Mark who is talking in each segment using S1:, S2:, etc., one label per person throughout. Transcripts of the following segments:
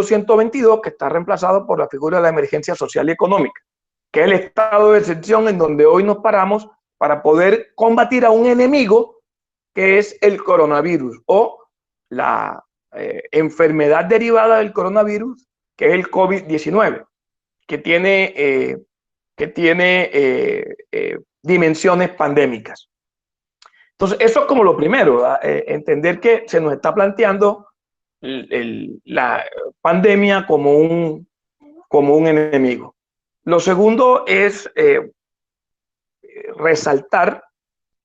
S1: 122, que está reemplazado por la figura de la emergencia social y económica, que es el estado de excepción en donde hoy nos paramos para poder combatir a un enemigo que es el coronavirus o la enfermedad derivada del coronavirus, que es el COVID-19, que tiene dimensiones pandémicas. Entonces, eso es como lo primero, entender que se nos está planteando la pandemia como un enemigo. Lo segundo es resaltar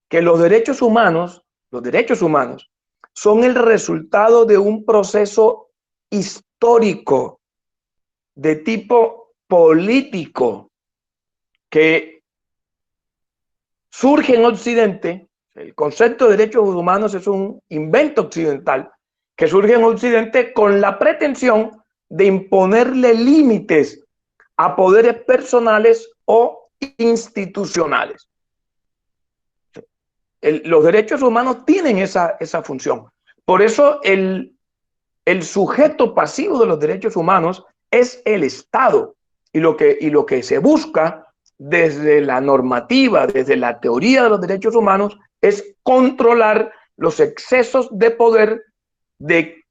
S1: que los derechos humanos son el resultado de un proceso histórico de tipo político que surge en Occidente. El concepto de derechos humanos es un invento occidental que surge en Occidente con la pretensión de imponerle límites a poderes personales o institucionales. Los derechos humanos tienen esa función. Por eso el sujeto pasivo de los derechos humanos es el Estado. Y lo que se busca desde la normativa, desde la teoría de los derechos humanos, es controlar los excesos de poder en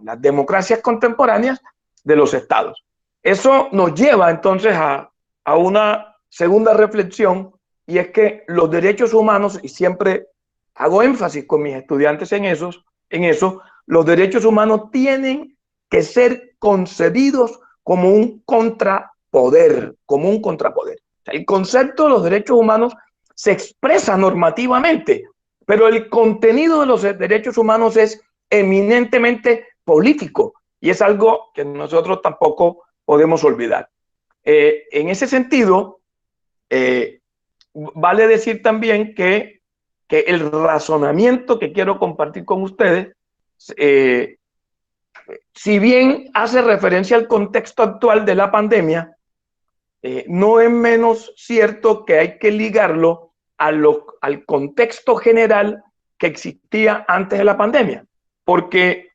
S1: las democracias contemporáneas de los estados. Eso nos lleva entonces a una segunda reflexión, y es que los derechos humanos, y siempre hago énfasis con mis estudiantes en eso, los derechos humanos tienen que ser concebidos como un contrapoder, El concepto de los derechos humanos se expresa normativamente, pero el contenido de los derechos humanos es eminentemente político, y es algo que nosotros tampoco podemos olvidar. En ese sentido, vale decir también que el razonamiento que quiero compartir con ustedes, si bien hace referencia al contexto actual de la pandemia, no es menos cierto que hay que ligarlo al contexto general que existía antes de la pandemia, porque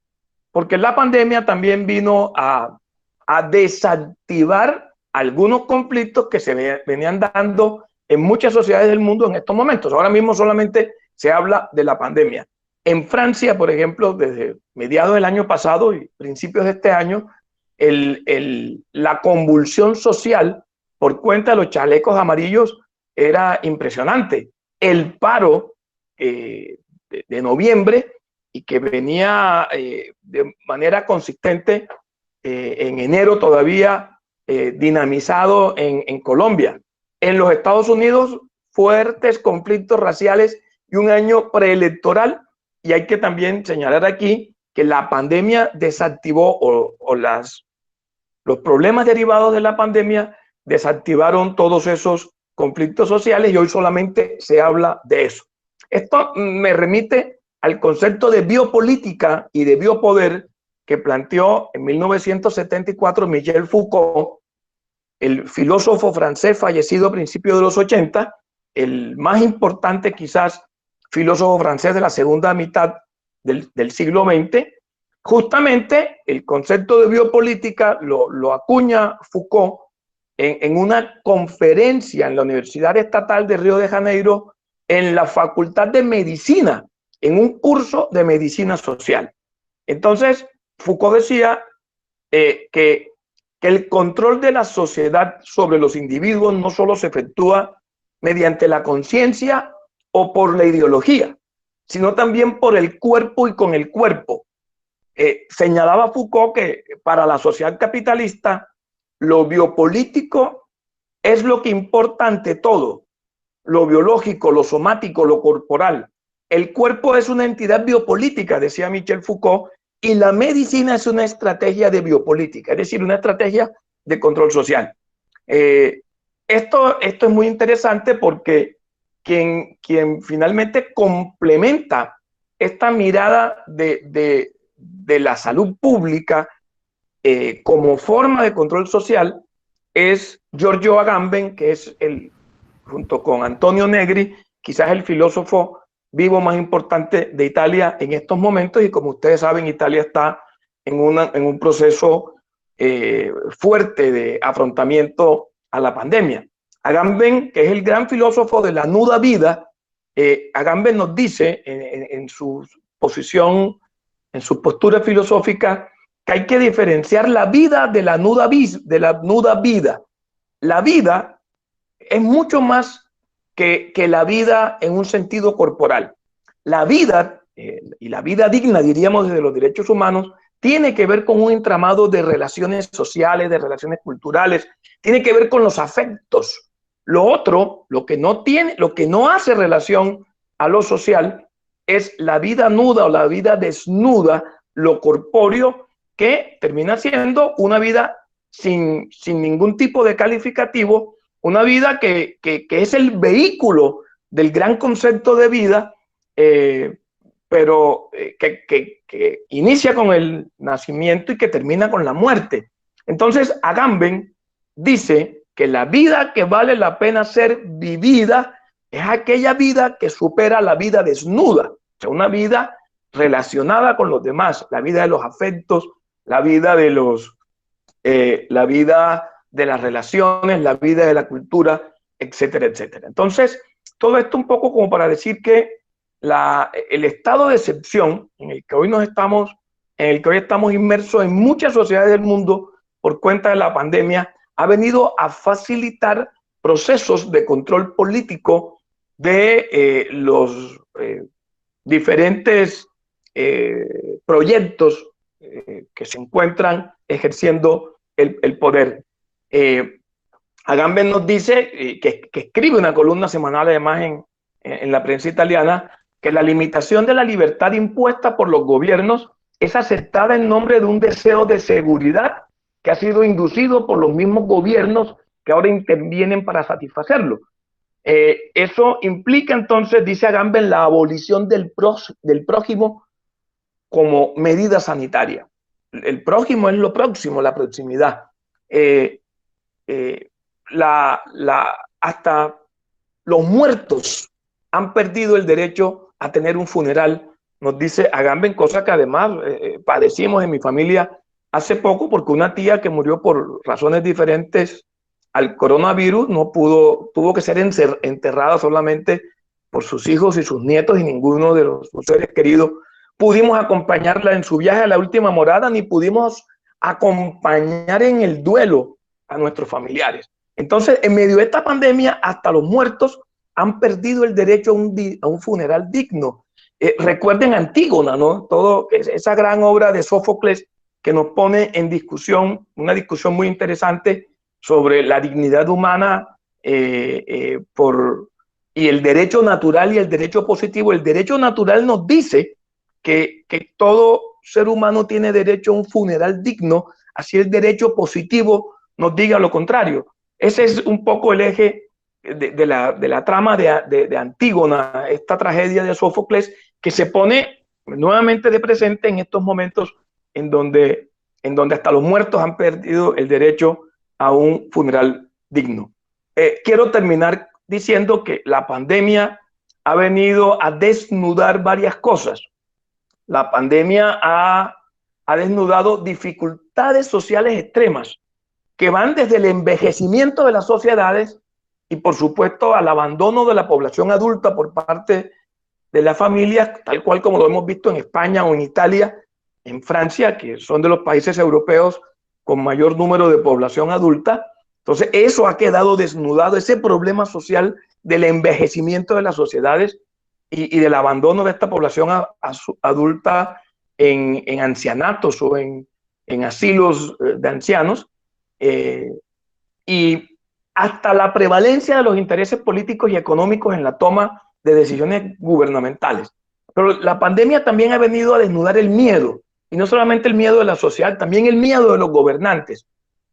S1: la pandemia también vino a desactivar algunos conflictos que se venían dando en muchas sociedades del mundo en estos momentos. Ahora mismo solamente se habla de la pandemia. En Francia, por ejemplo, desde mediados del año pasado y principios de este año, la convulsión social por cuenta de los chalecos amarillos era impresionante. El paro de noviembre, y que venía de manera consistente en enero todavía dinamizado en Colombia. En los Estados Unidos, fuertes conflictos raciales y un año preelectoral. Y hay que también señalar aquí que la pandemia desactivó los problemas derivados de la pandemia desactivaron todos esos conflictos sociales, y hoy solamente se habla de eso. Esto me remite al concepto de biopolítica y de biopoder que planteó en 1974 Michel Foucault, el filósofo francés fallecido a principios de los 80, el más importante quizás filósofo francés de la segunda mitad del siglo XX. Justamente el concepto de biopolítica lo acuña Foucault en una conferencia en la Universidad Estatal de Río de Janeiro, en la Facultad de Medicina, en un curso de medicina social. Entonces, Foucault decía que el control de la sociedad sobre los individuos no solo se efectúa mediante la conciencia o por la ideología, sino también por el cuerpo y con el cuerpo. Señalaba Foucault que para la sociedad capitalista lo biopolítico es lo que importa ante todo, lo biológico, lo somático, lo corporal. El cuerpo es una entidad biopolítica, decía Michel Foucault, y la medicina es una estrategia de biopolítica, es decir, una estrategia de control social. Esto es muy interesante porque quien finalmente complementa esta mirada de la salud pública como forma de control social es Giorgio Agamben, que es junto con Antonio Negri, quizás el filósofo vivo más importante de Italia en estos momentos, y como ustedes saben, Italia está en un proceso fuerte de afrontamiento a la pandemia. Agamben, que es el gran filósofo de la nuda vida, Agamben nos dice en su posición, en su postura filosófica, que hay que diferenciar la vida de la nuda vida. La vida es mucho más que la vida en un sentido corporal. La vida, y la vida digna, diríamos, desde los derechos humanos, tiene que ver con un entramado de relaciones sociales, de relaciones culturales, tiene que ver con los afectos. Lo otro, lo que no hace relación a lo social, es la vida nuda o la vida desnuda, lo corpóreo, que termina siendo una vida sin ningún tipo de calificativo, una vida que es el vehículo del gran concepto de vida, pero que inicia con el nacimiento y que termina con la muerte. Entonces, Agamben dice que la vida que vale la pena ser vivida es aquella vida que supera la vida desnuda, o sea, una vida relacionada con los demás, la vida de los afectos, la vida de la vida de las relaciones, la vida de la cultura, etcétera, etcétera. Entonces, todo esto un poco como para decir que el estado de excepción en el que hoy estamos inmersos en muchas sociedades del mundo por cuenta de la pandemia, ha venido a facilitar procesos de control político de los diferentes proyectos que se encuentran ejerciendo el poder. Agamben nos dice, que escribe una columna semanal además en la prensa italiana, que la limitación de la libertad impuesta por los gobiernos es aceptada en nombre de un deseo de seguridad que ha sido inducido por los mismos gobiernos que ahora intervienen para satisfacerlo. Eso implica entonces, dice Agamben, la abolición del prójimo como medida sanitaria. El prójimo es lo próximo, la proximidad. Hasta los muertos han perdido el derecho a tener un funeral, nos dice Agamben, cosa que además padecimos en mi familia hace poco, porque una tía que murió por razones diferentes al coronavirus tuvo que ser enterrada solamente por sus hijos y sus nietos, y ninguno de sus seres queridos pudimos acompañarla en su viaje a la última morada, ni pudimos acompañar en el duelo a nuestros familiares. Entonces, en medio de esta pandemia, hasta los muertos han perdido el derecho a un funeral digno. Recuerden Antígona, ¿no? Esa gran obra de Sófocles que nos pone en discusión, una discusión muy interesante sobre la dignidad humana y el derecho natural y el derecho positivo. El derecho natural nos dice que todo ser humano tiene derecho a un funeral digno, así el derecho positivo nos diga lo contrario. Ese es un poco el eje de la trama de Antígona, esta tragedia de Sófocles, que se pone nuevamente de presente en estos momentos en donde hasta los muertos han perdido el derecho a un funeral digno. Quiero terminar diciendo que la pandemia ha venido a desnudar varias cosas. La pandemia ha desnudado dificultades sociales extremas que van desde el envejecimiento de las sociedades y, por supuesto, al abandono de la población adulta por parte de las familias, tal cual como lo hemos visto en España o en Italia, en Francia, que son de los países europeos con mayor número de población adulta. Entonces, eso ha quedado desnudado, ese problema social del envejecimiento de las sociedades y del abandono de esta población adulta en ancianatos o en asilos de ancianos, y hasta la prevalencia de los intereses políticos y económicos en la toma de decisiones gubernamentales. Pero la pandemia también ha venido a desnudar el miedo, y no solamente el miedo de la sociedad, también el miedo de los gobernantes,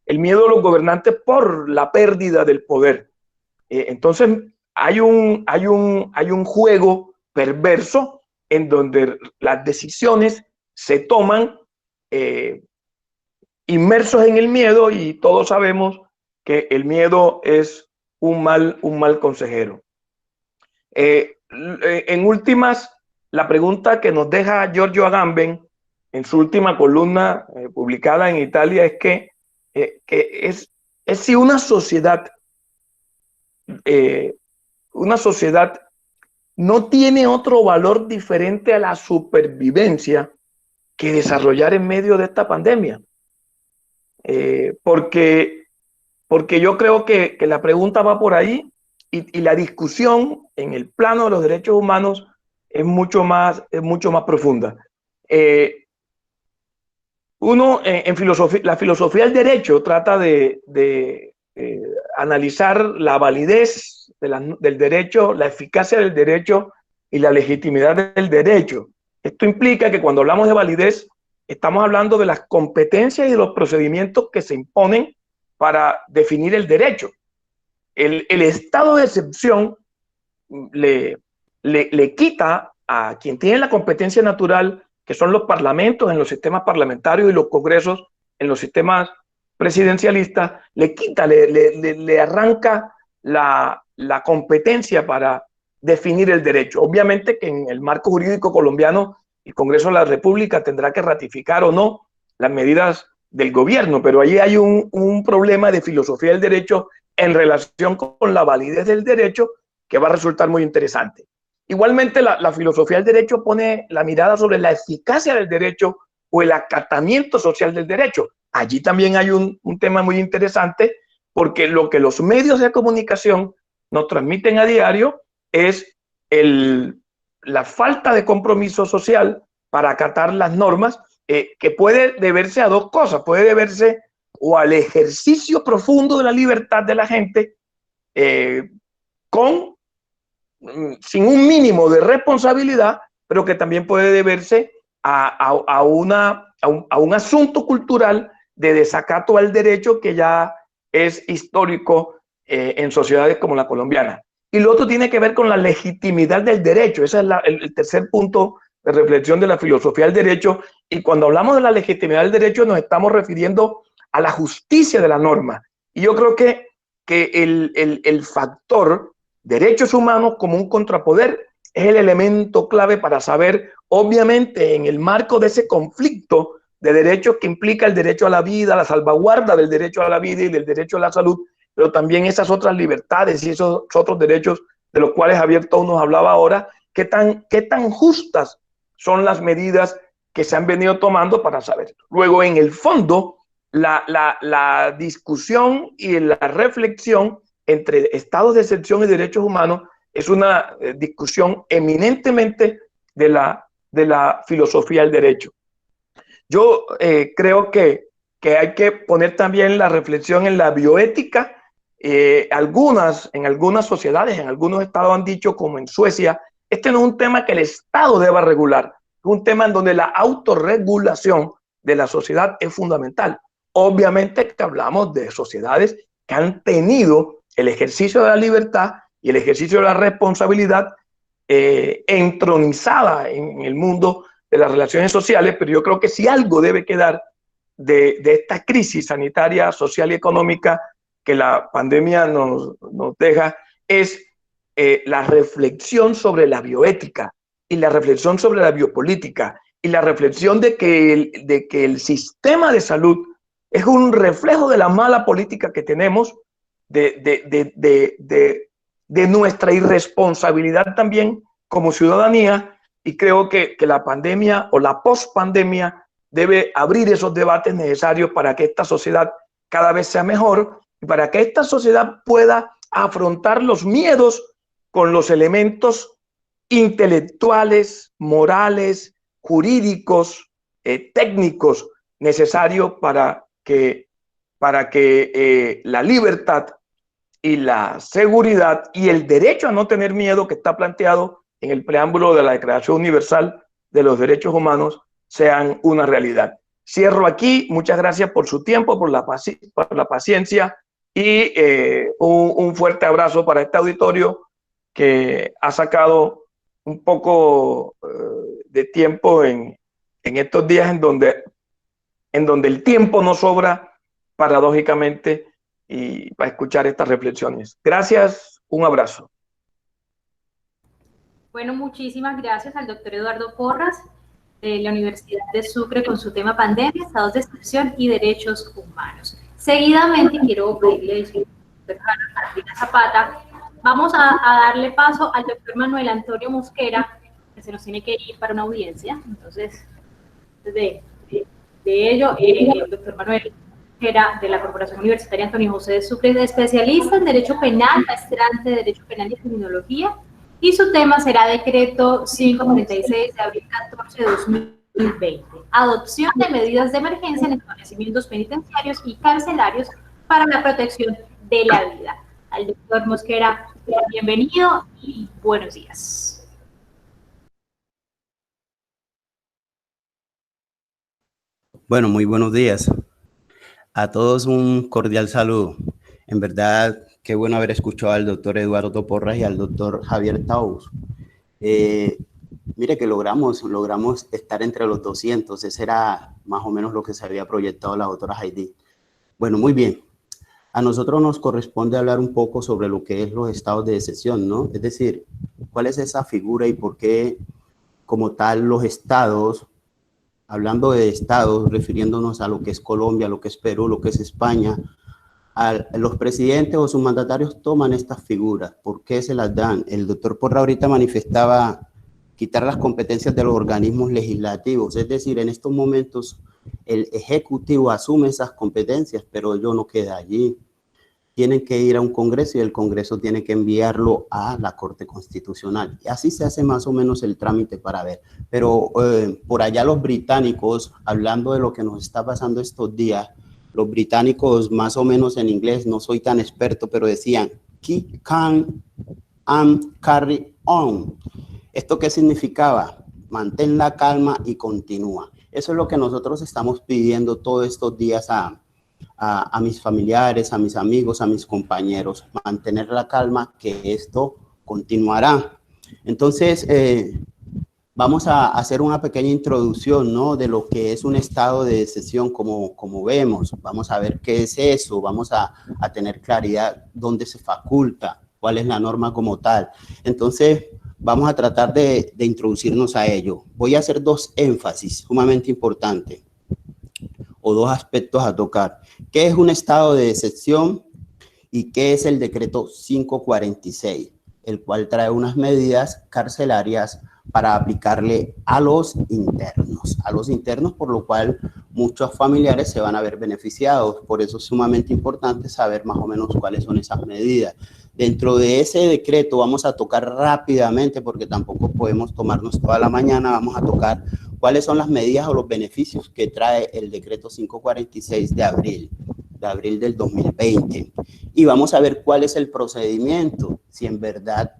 S1: el miedo de los gobernantes por la pérdida del poder. Entonces hay un juego perverso en donde las decisiones se toman inmersos en el miedo, y todos sabemos que el miedo es un mal consejero. en últimas, la pregunta que nos deja Giorgio Agamben en su última columna publicada en Italia es que es si una sociedad no tiene otro valor diferente a la supervivencia que desarrollar en medio de esta pandemia. Porque yo creo que la pregunta va por ahí y la discusión en el plano de los derechos humanos es mucho más profunda. En filosofía, la filosofía del derecho trata de analizar la validez del derecho, la eficacia del derecho y la legitimidad del derecho. Esto implica que cuando hablamos de validez, estamos hablando de las competencias y de los procedimientos que se imponen para definir el derecho. El estado de excepción le quita a quien tiene la competencia natural, que son los parlamentos en los sistemas parlamentarios y los congresos en los sistemas presidencialistas, le arranca la competencia para definir el derecho. Obviamente que en el marco jurídico colombiano el Congreso de la República tendrá que ratificar o no las medidas del gobierno, pero ahí hay un problema de filosofía del derecho en relación con la validez del derecho que va a resultar muy interesante. Igualmente, la filosofía del derecho pone la mirada sobre la eficacia del derecho o el acatamiento social del derecho. Allí también hay un tema muy interesante, porque lo que los medios de comunicación nos transmiten a diario es la falta de compromiso social para acatar las normas, que puede deberse a dos cosas. Puede deberse o al ejercicio profundo de la libertad de la gente, sin un mínimo de responsabilidad, pero que también puede deberse a un asunto cultural de desacato al derecho que ya es histórico en sociedades como la colombiana. Y lo otro tiene que ver con la legitimidad del derecho. Ese es el tercer punto de reflexión de la filosofía del derecho. Y cuando hablamos de la legitimidad del derecho nos estamos refiriendo a la justicia de la norma. Y yo creo que el factor derechos humanos como un contrapoder es el elemento clave para saber, obviamente, en el marco de ese conflicto de derechos que implica el derecho a la vida, la salvaguarda del derecho a la vida y del derecho a la salud, pero también esas otras libertades y esos otros derechos de los cuales Javier Tous nos hablaba ahora, qué tan justas son las medidas que se han venido tomando para saber. Luego, en el fondo, la discusión y la reflexión entre estados de excepción y derechos humanos es una discusión eminentemente de la filosofía del derecho. Yo creo que hay que poner también la reflexión en la bioética. En algunas sociedades, en algunos estados han dicho, como en Suecia, este no es un tema que el Estado deba regular, es un tema en donde la autorregulación de la sociedad es fundamental. Obviamente que hablamos de sociedades que han tenido el ejercicio de la libertad y el ejercicio de la responsabilidad entronizada en el mundo de las relaciones sociales, pero yo creo que si algo debe quedar de esta crisis sanitaria, social y económica que la pandemia nos deja, es la reflexión sobre la bioética y la reflexión sobre la biopolítica y la reflexión de que el sistema de salud es un reflejo de la mala política que tenemos, de nuestra irresponsabilidad también como ciudadanía, y creo que la pandemia o la pospandemia debe abrir esos debates necesarios para que esta sociedad cada vez sea mejor y para que esta sociedad pueda afrontar los miedos con los elementos intelectuales, morales, jurídicos, técnicos necesarios para que la libertad y la seguridad y el derecho a no tener miedo que está planteado en el preámbulo de la Declaración Universal de los Derechos Humanos sean una realidad. Cierro aquí. Muchas gracias por su tiempo, por la paciencia y un fuerte abrazo para este auditorio que ha sacado un poco de tiempo en estos días en donde el tiempo no sobra, paradójicamente, y para escuchar estas reflexiones. Gracias, un abrazo.
S2: Bueno, muchísimas gracias al doctor Eduardo Porras de la Universidad de Sucre con su tema pandemia, estados de excepción y derechos humanos. Seguidamente quiero pedirle al doctor Martina Zapata, vamos a darle paso al doctor Manuel Antonio Mosquera, que se nos tiene que ir para una audiencia. Entonces, de, de ello, el doctor Manuel Mosquera de la Corporación Universitaria Antonio José de Sucre, es especialista en Derecho Penal, maestrante de Derecho Penal y Criminología, y su tema será Decreto 546 de abril 14 de 2020, adopción de medidas de emergencia en establecimientos penitenciarios y carcelarios para la protección de la vida. Al doctor Mosquera, bienvenido y buenos días.
S3: Bueno, muy buenos días. A todos un cordial saludo. En verdad, qué bueno haber escuchado al doctor Eduardo Porras y al doctor Javier Taus. Mire que logramos estar entre los 200. Ese era más o menos lo que se había proyectado la doctora Heidi. Bueno, muy bien. A nosotros nos corresponde hablar un poco sobre lo que es los estados de excepción, ¿no? Es decir, cuál es esa figura y por qué, como tal, los estados, hablando de estados, refiriéndonos a lo que es Colombia, lo que es Perú, lo que es España, los presidentes o sus mandatarios toman estas figuras. ¿Por qué se las dan? El doctor Porra ahorita manifestaba quitar las competencias de los organismos legislativos, es decir, en estos momentos el Ejecutivo asume esas competencias, pero ello no queda allí. Tienen que ir a un Congreso y el Congreso tiene que enviarlo a la Corte Constitucional. Y así se hace más o menos el trámite para ver. Pero por allá los británicos, hablando de lo que nos está pasando estos días, los británicos más o menos en inglés, no soy tan experto, pero decían, keep calm and carry on. ¿Esto qué significaba? Mantén la calma y continúa. Eso es lo que nosotros estamos pidiendo todos estos días a mis familiares, a mis amigos, a mis compañeros, mantener la calma, que esto continuará. Entonces, vamos a hacer una pequeña introducción, ¿no?, de lo que es un estado de excepción, como vemos. Vamos a ver qué es eso, vamos a tener claridad dónde se faculta, cuál es la norma como tal. Entonces, vamos a tratar de introducirnos a ello. Voy a hacer dos énfasis sumamente importantes, o dos aspectos a tocar. ¿Qué es un estado de excepción y qué es el decreto 546? El cual trae unas medidas carcelarias para aplicarle a los internos, por lo cual muchos familiares se van a ver beneficiados. Por eso es sumamente importante saber más o menos cuáles son esas medidas. Dentro de ese decreto vamos a tocar rápidamente, porque tampoco podemos tomarnos toda la mañana, vamos a tocar cuáles son las medidas o los beneficios que trae el decreto 546 de abril del 2020. Y vamos a ver cuál es el procedimiento, si en verdad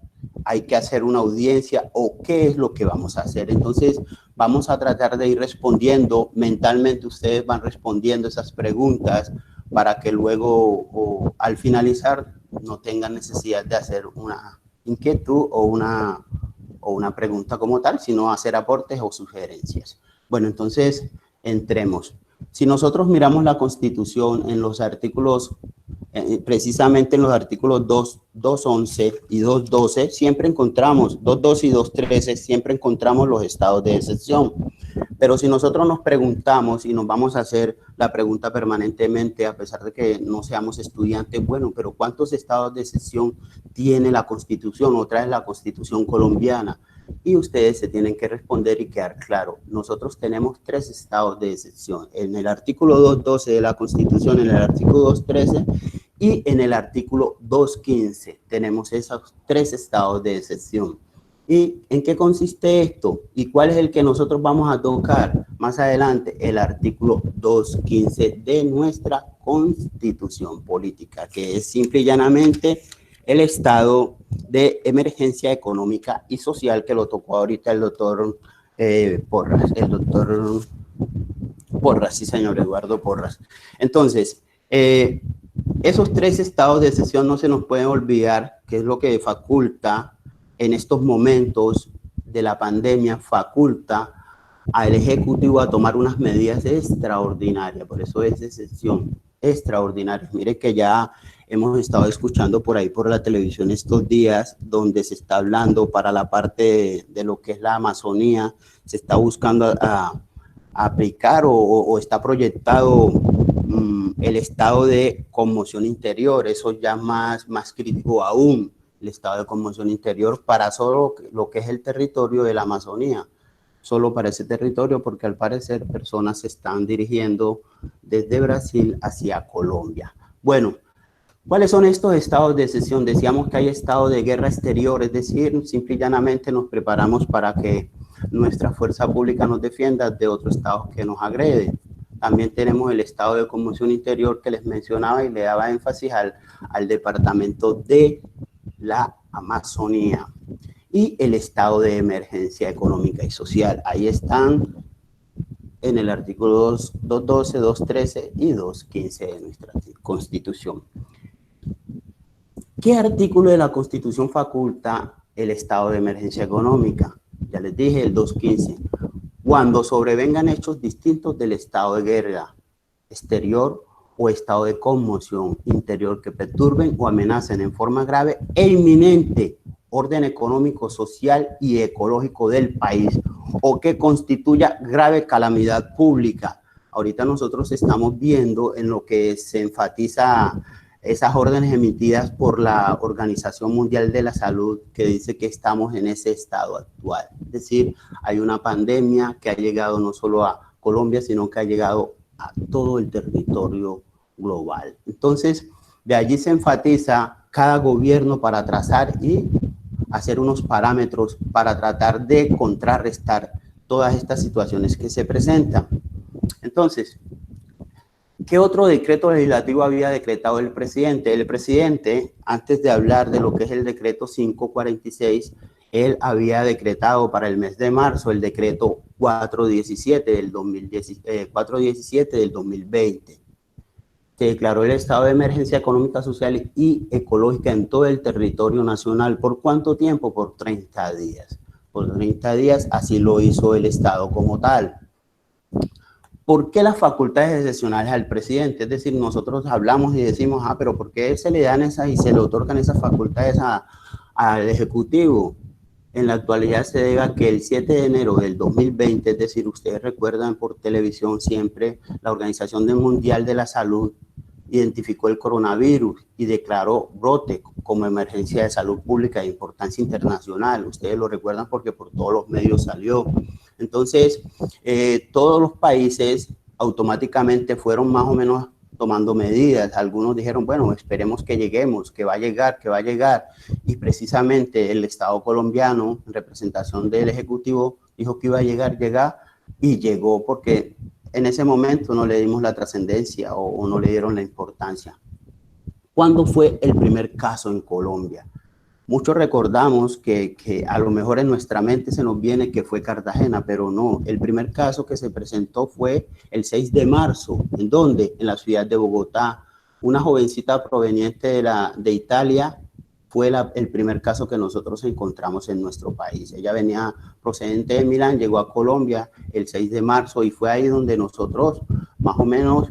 S3: hay que hacer una audiencia o qué es lo que vamos a hacer. Entonces, vamos a tratar de ir respondiendo mentalmente. Ustedes van respondiendo esas preguntas para que luego, o al finalizar, no tengan necesidad de hacer una inquietud o una pregunta como tal, sino hacer aportes o sugerencias. Bueno, entonces, entremos. Si nosotros miramos la Constitución en los artículos, precisamente en los artículos 211 y 212, siempre encontramos, 212 y 213, siempre encontramos los estados de excepción. Pero si nosotros nos preguntamos y nos vamos a hacer la pregunta permanentemente, a pesar de que no seamos estudiantes, bueno, pero ¿cuántos estados de excepción tiene la Constitución o trae la Constitución colombiana? Y ustedes se tienen que responder y quedar claro. Nosotros tenemos 3 estados de excepción. En el artículo 212 de la Constitución, en el artículo 213 y en el artículo 215 tenemos esos 3 estados de excepción. ¿Y en qué consiste esto? ¿Y cuál es el que nosotros vamos a tocar más adelante? El artículo 215 de nuestra Constitución política, que es simple y llanamente el estado de emergencia económica y social, que lo tocó ahorita el doctor Porras, sí señor, Eduardo Porras. Entonces, esos 3 estados de excepción no se nos pueden olvidar, que es lo que faculta en estos momentos de la pandemia, faculta al Ejecutivo a tomar unas medidas extraordinarias, por eso es excepción. extraordinarios. Mire que ya hemos estado escuchando por ahí por la televisión estos días donde se está hablando para la parte de lo que es la Amazonía, se está buscando a aplicar o está proyectado el estado de conmoción interior. Eso ya más crítico aún, el estado de conmoción interior para solo lo que es el territorio de la Amazonía, solo para ese territorio, porque al parecer personas se están dirigiendo desde Brasil hacia Colombia. Bueno, ¿cuáles son estos estados de excepción? Decíamos que hay estado de guerra exterior, es decir, simple y llanamente nos preparamos para que nuestra fuerza pública nos defienda de otro estado que nos agrede. También tenemos el estado de conmoción interior que les mencionaba y le daba énfasis al departamento de la Amazonía. Y el estado de emergencia económica y social. Ahí están en el artículo 212, 213 y 215 de nuestra Constitución. ¿Qué artículo de la Constitución faculta el estado de emergencia económica? Ya les dije, el 215. Cuando sobrevengan hechos distintos del estado de guerra exterior o estado de conmoción interior que perturben o amenacen en forma grave e inminente orden económico, social y ecológico del país o que constituya grave calamidad pública. Ahorita nosotros estamos viendo en lo que se enfatiza esas órdenes emitidas por la Organización Mundial de la Salud que dice que estamos en ese estado actual. Es decir, hay una pandemia que ha llegado no solo a Colombia, sino que ha llegado a todo el territorio global. Entonces, de allí se enfatiza cada gobierno para trazar y hacer unos parámetros para tratar de contrarrestar todas estas situaciones que se presentan. Entonces, ¿qué otro decreto legislativo había decretado el presidente? El presidente, antes de hablar de lo que es el decreto 546, él había decretado para el mes de marzo el decreto 417 del 2020. Se declaró el estado de emergencia económica, social y ecológica en todo el territorio nacional. ¿Por cuánto tiempo? Por 30 días. Por 30 días, así lo hizo el Estado como tal. ¿Por qué las facultades excepcionales al presidente? Es decir, nosotros hablamos y decimos, pero ¿por qué se le dan esas y se le otorgan esas facultades al Ejecutivo? En la actualidad se debe a que el 7 de enero del 2020, es decir, ustedes recuerdan por televisión siempre, la Organización Mundial de la Salud identificó el coronavirus y declaró brote como emergencia de salud pública de importancia internacional. Ustedes lo recuerdan porque por todos los medios salió. Entonces, todos los países automáticamente fueron más o menos tomando medidas. Algunos dijeron, bueno, esperemos que lleguemos, que va a llegar. Y precisamente el Estado colombiano, en representación del Ejecutivo, dijo que iba a llegar y llegó porque en ese momento no le dimos la trascendencia o no le dieron la importancia. ¿Cuándo fue el primer caso en Colombia? Muchos recordamos que a lo mejor en nuestra mente se nos viene que fue Cartagena, pero no. El primer caso que se presentó fue el 6 de marzo. ¿En dónde? En la ciudad de Bogotá. Una jovencita proveniente de Italia fue el primer caso que nosotros encontramos en nuestro país. Ella venía procedente de Milán, llegó a Colombia el 6 de marzo y fue ahí donde nosotros más o menos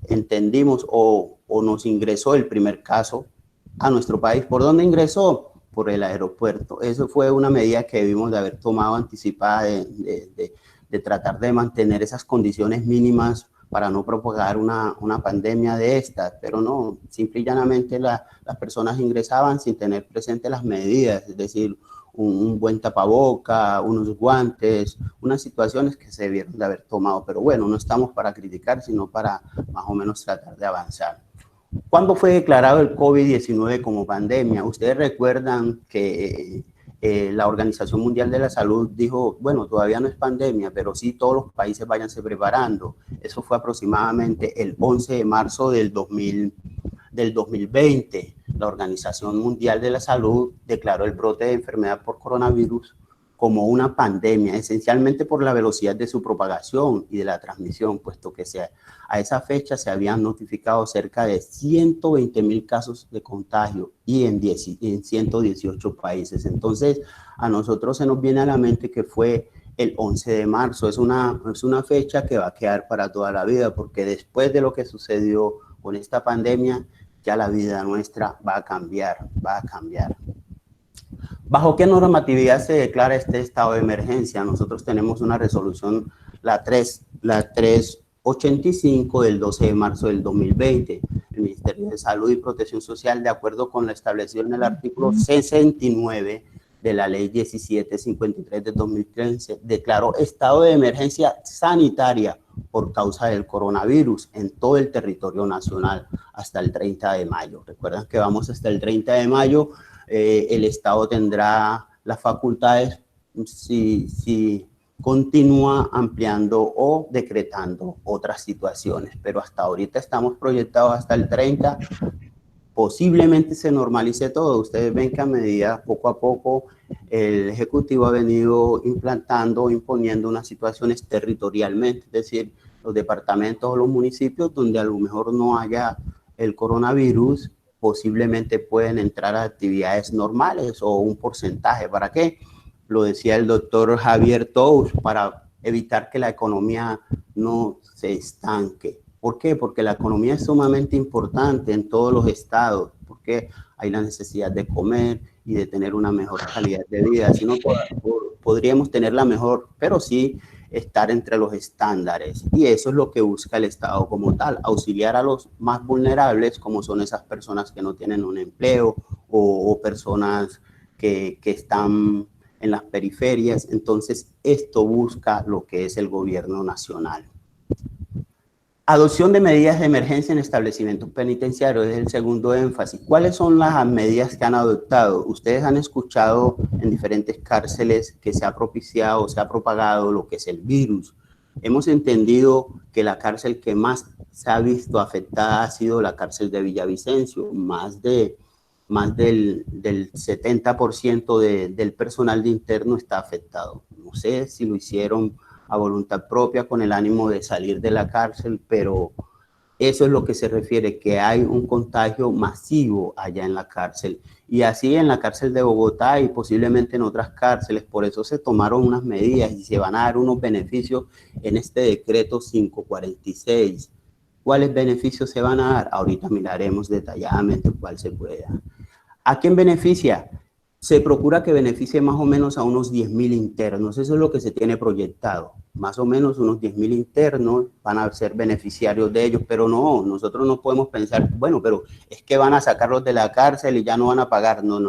S3: entendimos o nos ingresó el primer caso a nuestro país. ¿Por dónde ingresó? Por el aeropuerto. Eso fue una medida que debimos de haber tomado anticipada de tratar de mantener esas condiciones mínimas para no propagar una pandemia de estas, pero no, simple y llanamente las personas ingresaban sin tener presente las medidas, es decir, un buen tapaboca, unos guantes, unas situaciones que se debieron de haber tomado, pero bueno, no estamos para criticar, sino para más o menos tratar de avanzar. ¿Cuándo fue declarado el COVID-19 como pandemia? Ustedes recuerdan que la Organización Mundial de la Salud dijo, bueno, todavía no es pandemia, pero sí todos los países váyanse preparando. Eso fue aproximadamente el 11 de marzo del 2020. La Organización Mundial de la Salud declaró el brote de enfermedad por coronavirus como una pandemia, esencialmente por la velocidad de su propagación y de la transmisión, puesto que a esa fecha se habían notificado cerca de 120,000 casos de contagio y en 118 países. Entonces, a nosotros se nos viene a la mente que fue el 11 de marzo. Es una fecha que va a quedar para toda la vida, porque después de lo que sucedió con esta pandemia, ya la vida nuestra va a cambiar, va a cambiar. ¿Bajo qué normatividad se declara este estado de emergencia? Nosotros tenemos una resolución, la 385 del 12 de marzo del 2020. El Ministerio de Salud y Protección Social, de acuerdo con la establecido en el artículo 69 de la Ley 1753 de 2013, declaró estado de emergencia sanitaria por causa del coronavirus en todo el territorio nacional hasta el 30 de mayo. Recuerden que vamos hasta el 30 de mayo. El Estado tendrá las facultades si continúa ampliando o decretando otras situaciones, pero hasta ahorita estamos proyectados hasta el 30. Posiblemente se normalice todo. Ustedes ven que a medida, poco a poco, el Ejecutivo ha venido implantando, imponiendo unas situaciones territorialmente, es decir, los departamentos o los municipios donde a lo mejor no haya el coronavirus, posiblemente pueden entrar a actividades normales o un porcentaje. ¿Para qué? Lo decía el doctor Javier Tous, para evitar que la economía no se estanque. ¿Por qué? Porque la economía es sumamente importante en todos los estados, porque hay la necesidad de comer y de tener una mejor calidad de vida. Si no, podríamos tenerla mejor, pero sí estar entre los estándares. Y eso es lo que busca el Estado como tal, auxiliar a los más vulnerables, como son esas personas que no tienen un empleo o personas que están en las periferias. Entonces, esto busca lo que es el gobierno nacional. Adopción de medidas de emergencia en establecimientos penitenciarios es el segundo énfasis. ¿Cuáles son las medidas que han adoptado? Ustedes han escuchado en diferentes cárceles que se ha propiciado, se ha propagado lo que es el virus. Hemos entendido que la cárcel que más se ha visto afectada ha sido la cárcel de Villavicencio. Más del 70% del personal de interno está afectado. No sé si lo hicieron a voluntad propia con el ánimo de salir de la cárcel, pero eso es lo que se refiere, que hay un contagio masivo allá en la cárcel. Y así en la cárcel de Bogotá y posiblemente en otras cárceles. Por eso se tomaron unas medidas y se van a dar unos beneficios en este decreto 546. ¿Cuáles beneficios se van a dar? Ahorita miraremos detalladamente cuál se puede dar. ¿A quién beneficia? Se procura que beneficie más o menos a unos 10.000 internos. Eso es lo que se tiene proyectado. Más o menos unos 10.000 internos van a ser beneficiarios de ellos, pero no, nosotros no podemos pensar, bueno, pero es que van a sacarlos de la cárcel y ya no van a pagar. No.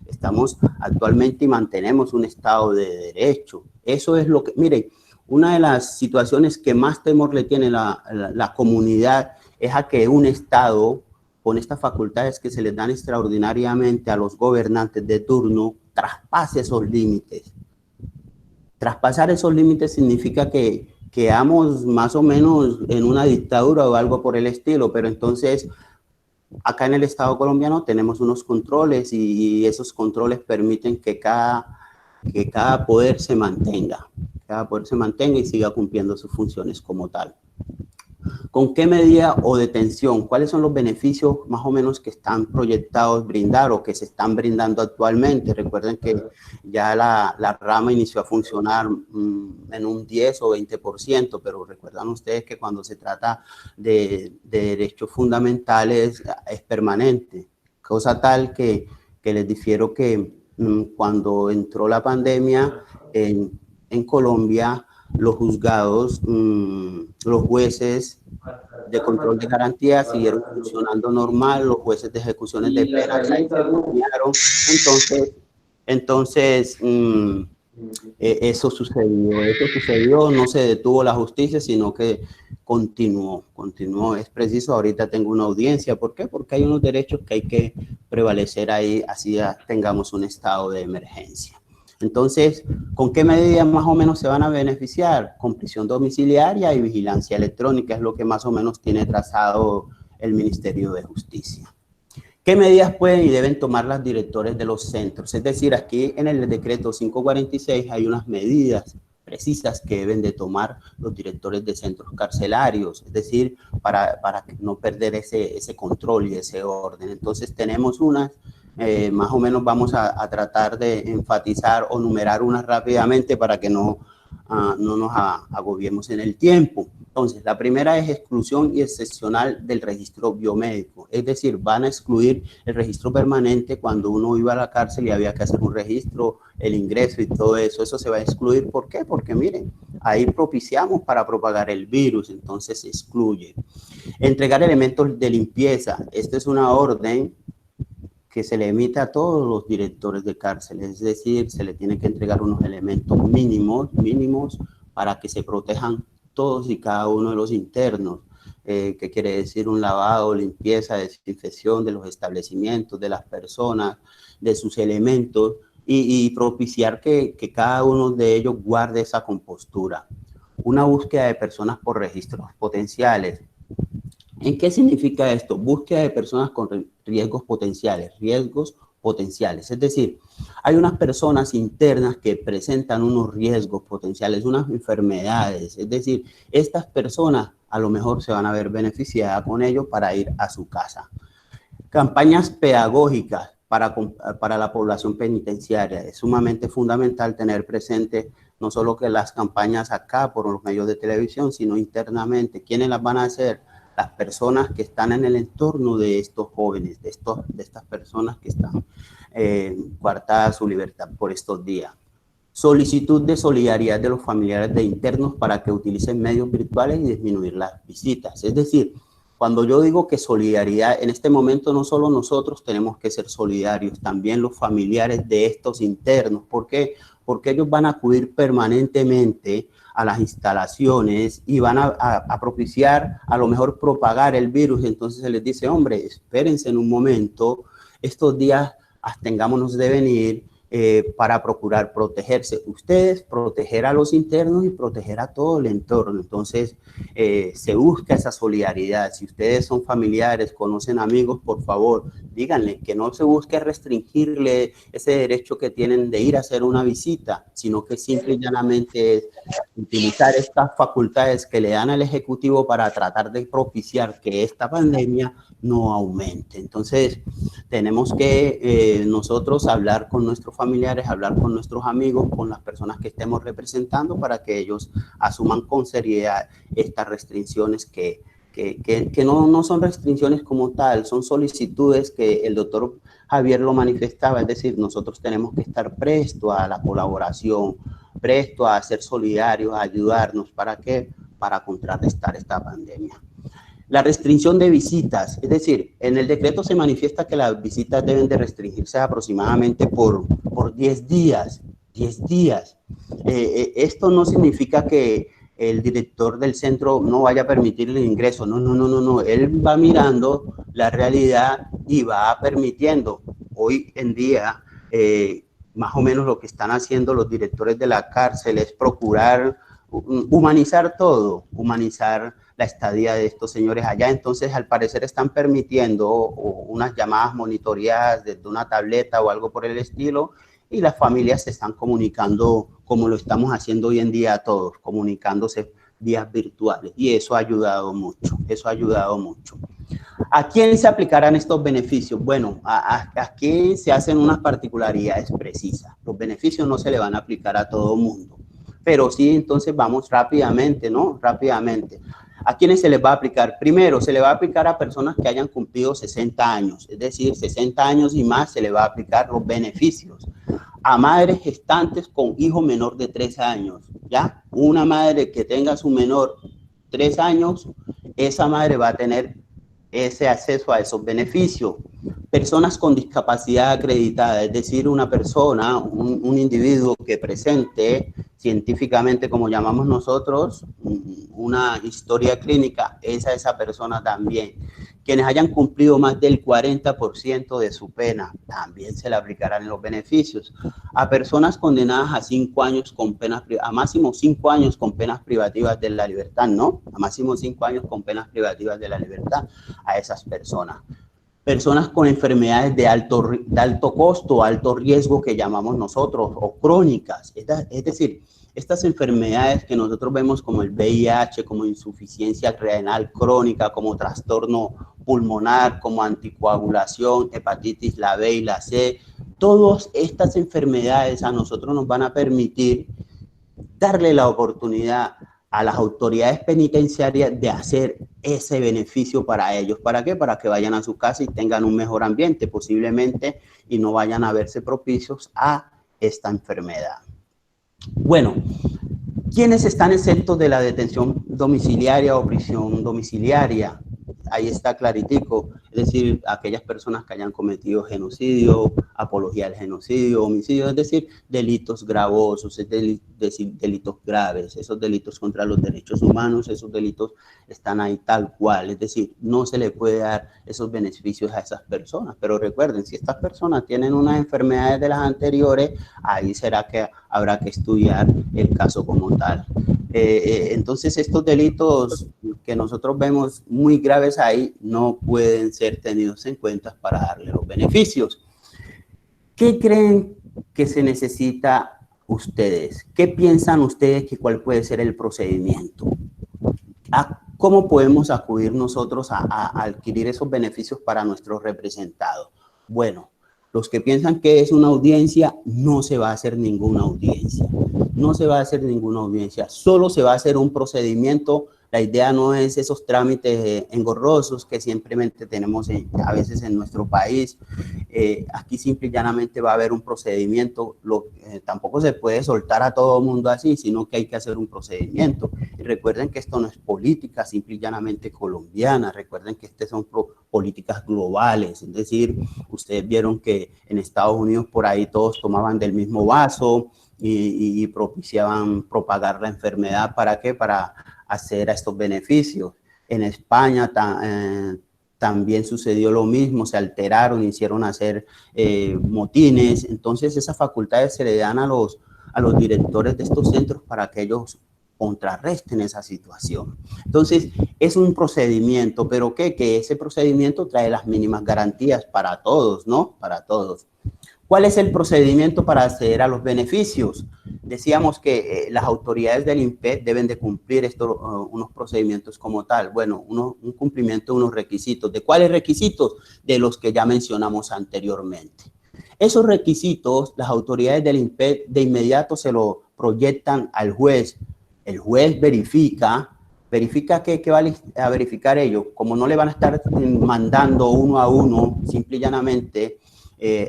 S3: Estamos actualmente y mantenemos un Estado de Derecho. Eso es lo que, miren, una de las situaciones que más temor le tiene la comunidad es a que un Estado, con estas facultades que se les dan extraordinariamente a los gobernantes de turno, traspase esos límites. Traspasar esos límites significa que quedamos más o menos en una dictadura o algo por el estilo, pero entonces acá en el Estado colombiano tenemos unos controles y esos controles permiten que cada poder se mantenga, y siga cumpliendo sus funciones como tal. ¿Con qué medida o detención? ¿Cuáles son los beneficios más o menos que están proyectados brindar o que se están brindando actualmente? Recuerden que ya la rama inició a funcionar en un 10 o 20%, pero recuerdan ustedes que cuando se trata de derechos fundamentales es permanente. Cosa tal que les difiero que cuando entró la pandemia en Colombia, los juzgados, los jueces de control de garantías siguieron funcionando normal, los jueces de ejecuciones de penas entonces eso sucedió, no se detuvo la justicia, sino que continuó. Es preciso, ahorita tengo una audiencia. ¿Por qué? Porque hay unos derechos que hay que prevalecer ahí, así ya tengamos un estado de emergencia. Entonces, ¿con qué medidas más o menos se van a beneficiar? Con prisión domiciliaria y vigilancia electrónica, es lo que más o menos tiene trazado el Ministerio de Justicia. ¿Qué medidas pueden y deben tomar los directores de los centros? Es decir, aquí en el decreto 546 hay unas medidas precisas que deben de tomar los directores de centros carcelarios, es decir, para no perder ese control y ese orden. Entonces, tenemos unas. Más o menos vamos a tratar de enfatizar o numerar unas rápidamente para que no nos agobiemos en el tiempo. Entonces, la primera es exclusión excepcional del registro biomédico, es decir, van a excluir el registro permanente cuando uno iba a la cárcel y había que hacer un registro, el ingreso y todo eso, eso se va a excluir. ¿Por qué? Porque miren, ahí propiciamos para propagar el virus, entonces se excluye. Entregar elementos de limpieza, esta es una orden que se le emite a todos los directores de cárcel, es decir, se le tiene que entregar unos elementos mínimos para que se protejan todos y cada uno de los internos, que quiere decir un lavado, limpieza, desinfección de los establecimientos, de las personas, de sus elementos y propiciar que cada uno de ellos guarde esa compostura. Una búsqueda de personas por registros potenciales. ¿En qué significa esto? Búsqueda de personas con riesgos potenciales, es decir, hay unas personas internas que presentan unos riesgos potenciales, unas enfermedades, es decir, estas personas a lo mejor se van a ver beneficiadas con ello para ir a su casa. Campañas pedagógicas para la población penitenciaria. Es sumamente fundamental tener presente no solo que las campañas acá por los medios de televisión, sino internamente. ¿Quiénes las van a hacer? Las personas que están en el entorno de estos jóvenes, de estas personas que están coartadas su libertad por estos días. Solicitud de solidaridad de los familiares de internos para que utilicen medios virtuales y disminuir las visitas. Es decir, cuando yo digo que solidaridad, en este momento no solo nosotros tenemos que ser solidarios, también los familiares de estos internos. ¿Por qué? Porque ellos van a acudir permanentemente a las instalaciones y van a propiciar, a lo mejor propagar el virus. Entonces se les dice, hombre, espérense en un momento, estos días abstengámonos de venir para procurar protegerse. Ustedes, proteger a los internos y proteger a todo el entorno. Entonces se busca esa solidaridad. Si ustedes son familiares, conocen amigos, por favor, díganle que no se busque restringirle ese derecho que tienen de ir a hacer una visita, sino que simple y llanamente es utilizar estas facultades que le dan al Ejecutivo para tratar de propiciar que esta pandemia no aumente. Entonces, tenemos que nosotros hablar con nuestros familiares, hablar con nuestros amigos, con las personas que estemos representando para que ellos asuman con seriedad estas restricciones que no son restricciones como tal, son solicitudes que el doctor Javier lo manifestaba, es decir, nosotros tenemos que estar prestos a la colaboración, prestos a ser solidarios, a ayudarnos. ¿Para qué? Para contrarrestar esta pandemia. La restricción de visitas, es decir, en el decreto se manifiesta que las visitas deben de restringirse aproximadamente por 10 días. 10 días. Esto no significa que el director del centro no vaya a permitir el ingreso. No. Él va mirando la realidad y va permitiendo. Hoy en día, más o menos lo que están haciendo los directores de la cárcel es procurar humanizar todo, humanizar la estadía de estos señores allá. Entonces, al parecer están permitiendo unas llamadas monitoreadas desde una tableta o algo por el estilo, y las familias se están comunicando como lo estamos haciendo hoy en día todos, comunicándose vías virtuales, y eso ha ayudado mucho, ¿A quién se aplicarán estos beneficios? Bueno, aquí se hacen unas particularidades precisas. Los beneficios no se le van a aplicar a todo mundo, pero sí, entonces vamos rápidamente, ¿no? Rápidamente. ¿A quiénes se les va a aplicar? Primero, se le va a aplicar a personas que hayan cumplido 60 años, es decir, 60 años y más se le va a aplicar los beneficios. A madres gestantes con hijo menor de 3 años, ¿ya? Una madre que tenga su menor 3 años, esa madre va a tener ese acceso a esos beneficios. Personas con discapacidad acreditada, es decir, una persona, un individuo que presente científicamente, como llamamos nosotros, una historia clínica, esa persona también. Quienes hayan cumplido más del 40% de su pena, también se le aplicarán los beneficios. A personas condenadas a 5 años con penas, a máximo 5 años con penas privativas de la libertad, ¿no? A máximo 5 años con penas privativas de la libertad a esas personas. Personas con enfermedades de alto costo, alto riesgo que llamamos nosotros, o crónicas, es decir, estas enfermedades que nosotros vemos como el VIH, como insuficiencia renal crónica, como trastorno pulmonar, como anticoagulación, hepatitis, la B y la C, todas estas enfermedades a nosotros nos van a permitir darle la oportunidad a las autoridades penitenciarias de hacer ese beneficio para ellos. ¿Para qué? Para que vayan a su casa y tengan un mejor ambiente posiblemente y no vayan a verse propicios a esta enfermedad. Bueno, ¿quiénes están exentos de la detención domiciliaria o prisión domiciliaria? Ahí está claritico, es decir, aquellas personas que hayan cometido genocidio, apología al genocidio, homicidio, es decir, delitos gravosos, es decir, delitos graves, esos delitos contra los derechos humanos, esos delitos están ahí tal cual, es decir, no se le puede dar esos beneficios a esas personas, pero recuerden, si estas personas tienen unas enfermedades de las anteriores, ahí será que habrá que estudiar el caso como tal. Entonces, estos delitos que nosotros vemos muy graves ahí no pueden ser tenidos en cuenta para darle los beneficios. ¿Qué creen que se necesita ustedes? ¿Qué piensan ustedes que cuál puede ser el procedimiento? ¿Cómo podemos acudir nosotros a adquirir esos beneficios para nuestros representados? Bueno, los que piensan que es una audiencia, no se va a hacer ninguna audiencia. No se va a hacer ninguna audiencia, solo se va a hacer un procedimiento. La idea no es esos trámites engorrosos que simplemente tenemos a veces en nuestro país. Aquí simple y llanamente va a haber un procedimiento. Tampoco se puede soltar a todo el mundo así, sino que hay que hacer un procedimiento. Y recuerden que esto no es política simple y llanamente colombiana. Recuerden que estas son políticas globales. Es decir, ustedes vieron que en Estados Unidos por ahí todos tomaban del mismo vaso y propiciaban propagar la enfermedad. ¿Para qué? Para hacer a estos beneficios. En España también sucedió lo mismo, se alteraron, hicieron hacer motines. Entonces esas facultades se le dan a los directores de estos centros para que ellos contrarresten esa situación. Entonces es un procedimiento, pero que ese procedimiento trae las mínimas garantías para todos, ¿no? Para todos. ¿Cuál es el procedimiento para acceder a los beneficios? Decíamos que las autoridades del INPE deben de cumplir unos procedimientos como tal. Bueno, un cumplimiento de unos requisitos. ¿De cuáles requisitos? De los que ya mencionamos anteriormente. Esos requisitos, las autoridades del INPE de inmediato se lo proyectan al juez. El juez verifica ¿qué va a verificar ellos? Como no le van a estar mandando uno a uno, simple y llanamente,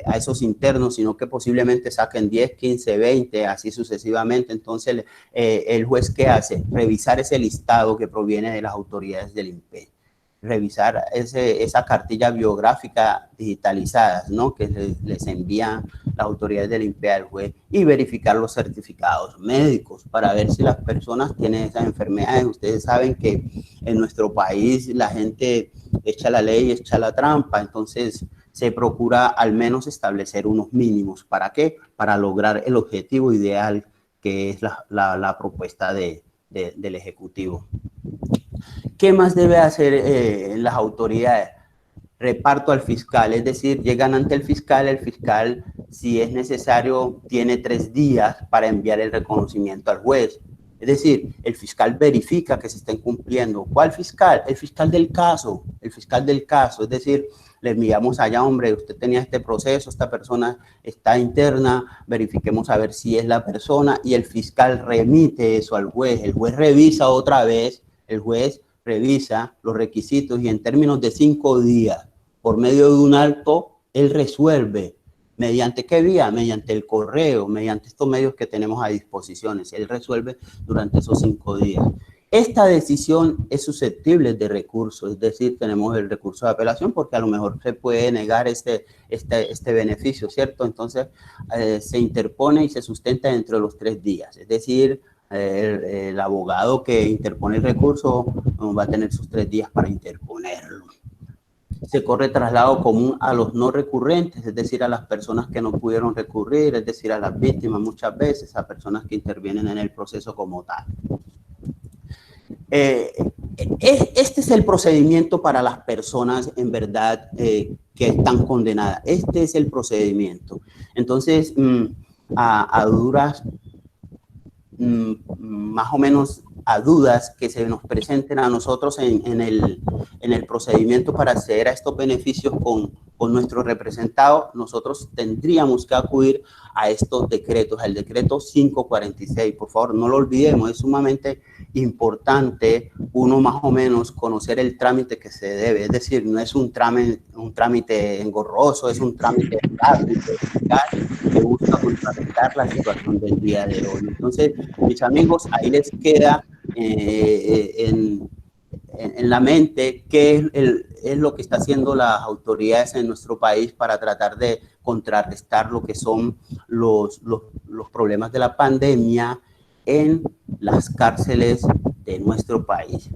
S3: a esos internos, sino que posiblemente saquen 10, 15, 20, así sucesivamente. Entonces, el juez, ¿qué hace? Revisar ese listado que proviene de las autoridades del INPE. Revisar esa cartilla biográfica digitalizada, ¿no? Que les envían las autoridades del INPE al juez, y verificar los certificados médicos para ver si las personas tienen esas enfermedades. Ustedes saben que en nuestro país la gente echa la ley, echa la trampa, entonces se procura al menos establecer unos mínimos. ¿Para qué? Para lograr el objetivo ideal, que es la propuesta del Ejecutivo. ¿Qué más debe hacer las autoridades? Reparto al fiscal, es decir, llegan ante el fiscal, si es necesario, tiene 3 días para enviar el reconocimiento al juez. Es decir, el fiscal verifica que se estén cumpliendo. ¿Cuál fiscal? El fiscal del caso, es decir, le enviamos allá, hombre, usted tenía este proceso, esta persona está interna, verifiquemos a ver si es la persona, y el fiscal remite eso al juez. El juez revisa otra vez, revisa los requisitos y en términos de 5 días, por medio de un acto, él resuelve. ¿Mediante qué vía? Mediante el correo, mediante estos medios que tenemos a disposición. Él resuelve durante esos 5 días. Esta decisión es susceptible de recurso, es decir, tenemos el recurso de apelación porque a lo mejor se puede negar este beneficio, ¿cierto? Entonces, se interpone y se sustenta dentro de los 3 días, es decir, el abogado que interpone el recurso va a tener sus 3 días para interponerlo. Se corre traslado común a los no recurrentes, es decir, a las personas que no pudieron recurrir, es decir, a las víctimas muchas veces, a personas que intervienen en el proceso como tal. Este es el procedimiento para las personas en verdad que están condenadas. Este es el procedimiento. Entonces, a duras, más o menos a dudas que se nos presenten a nosotros en el procedimiento para acceder a estos beneficios con nuestro representado, nosotros tendríamos que acudir a estos decretos, al decreto 546. Por favor, no lo olvidemos, es sumamente importante uno más o menos conocer el trámite que se debe, es decir, no es un trámite engorroso, es un trámite rápido, eficaz, que busca contrarrestar la situación del día de hoy. Entonces, mis amigos, ahí les queda en la mente qué es lo que está haciendo las autoridades en nuestro país para tratar de contrarrestar lo que son los problemas de la pandemia en las cárceles de nuestro país.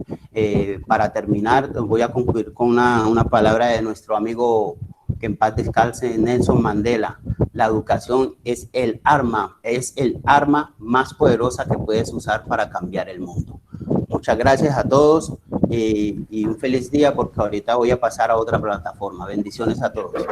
S3: Para terminar, voy a concluir con una palabra de nuestro amigo, que en paz descanse, Nelson Mandela. La educación es el arma más poderosa que puedes usar para cambiar el mundo. Muchas gracias a todos y un feliz día, porque ahorita voy a pasar a otra plataforma. Bendiciones a todos.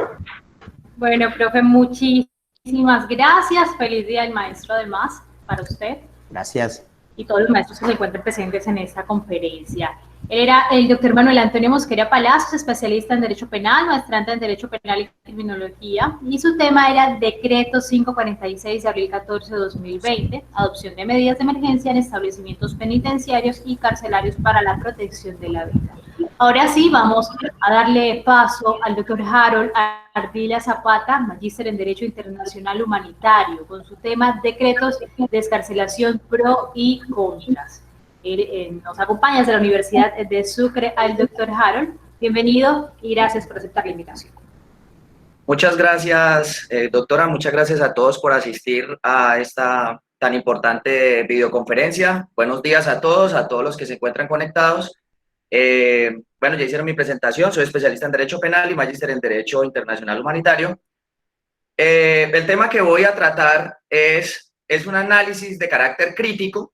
S2: Bueno, profe, muchísimas gracias. Feliz día del maestro además para usted.
S3: Gracias.
S2: Y todos los maestros que se encuentran presentes en esta conferencia. Él era el doctor Manuel Antonio Mosquera Palacios, especialista en Derecho Penal, maestrante en Derecho Penal y Criminología, y su tema era Decreto 546 de abril 14 de 2020, adopción de medidas de emergencia en establecimientos penitenciarios y carcelarios para la protección de la vida. Ahora sí, vamos a darle paso al doctor Harold Ardila Zapata, magíster en Derecho Internacional Humanitario, con su tema Decretos de Excarcelación Pro y Contras. Nos acompaña desde la Universidad de Sucre al doctor Harold. Bienvenido y gracias por aceptar la invitación.
S4: Muchas gracias, doctora. Muchas gracias a todos por asistir a esta tan importante videoconferencia. Buenos días a todos los que se encuentran conectados. Bueno, ya hicieron mi presentación. Soy especialista en Derecho Penal y magíster en Derecho Internacional Humanitario. El tema que voy a tratar es un análisis de carácter crítico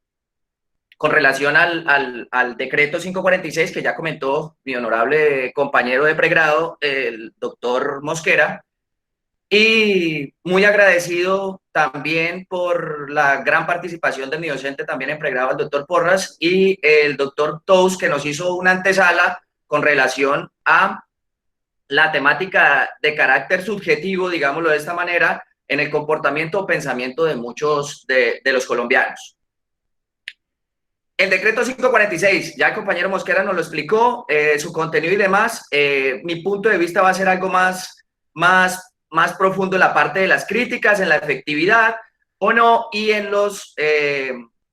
S4: con relación al decreto 546 que ya comentó mi honorable compañero de pregrado, el doctor Mosquera, y muy agradecido también por la gran participación de mi docente también en pregrado, el doctor Porras, y el doctor Tous, que nos hizo una antesala con relación a la temática de carácter subjetivo, digámoslo de esta manera, en el comportamiento o pensamiento de muchos de los colombianos. El decreto 546, ya el compañero Mosquera nos lo explicó, su contenido y demás. Mi punto de vista va a ser algo más profundo en la parte de las críticas, en la efectividad o no, y en los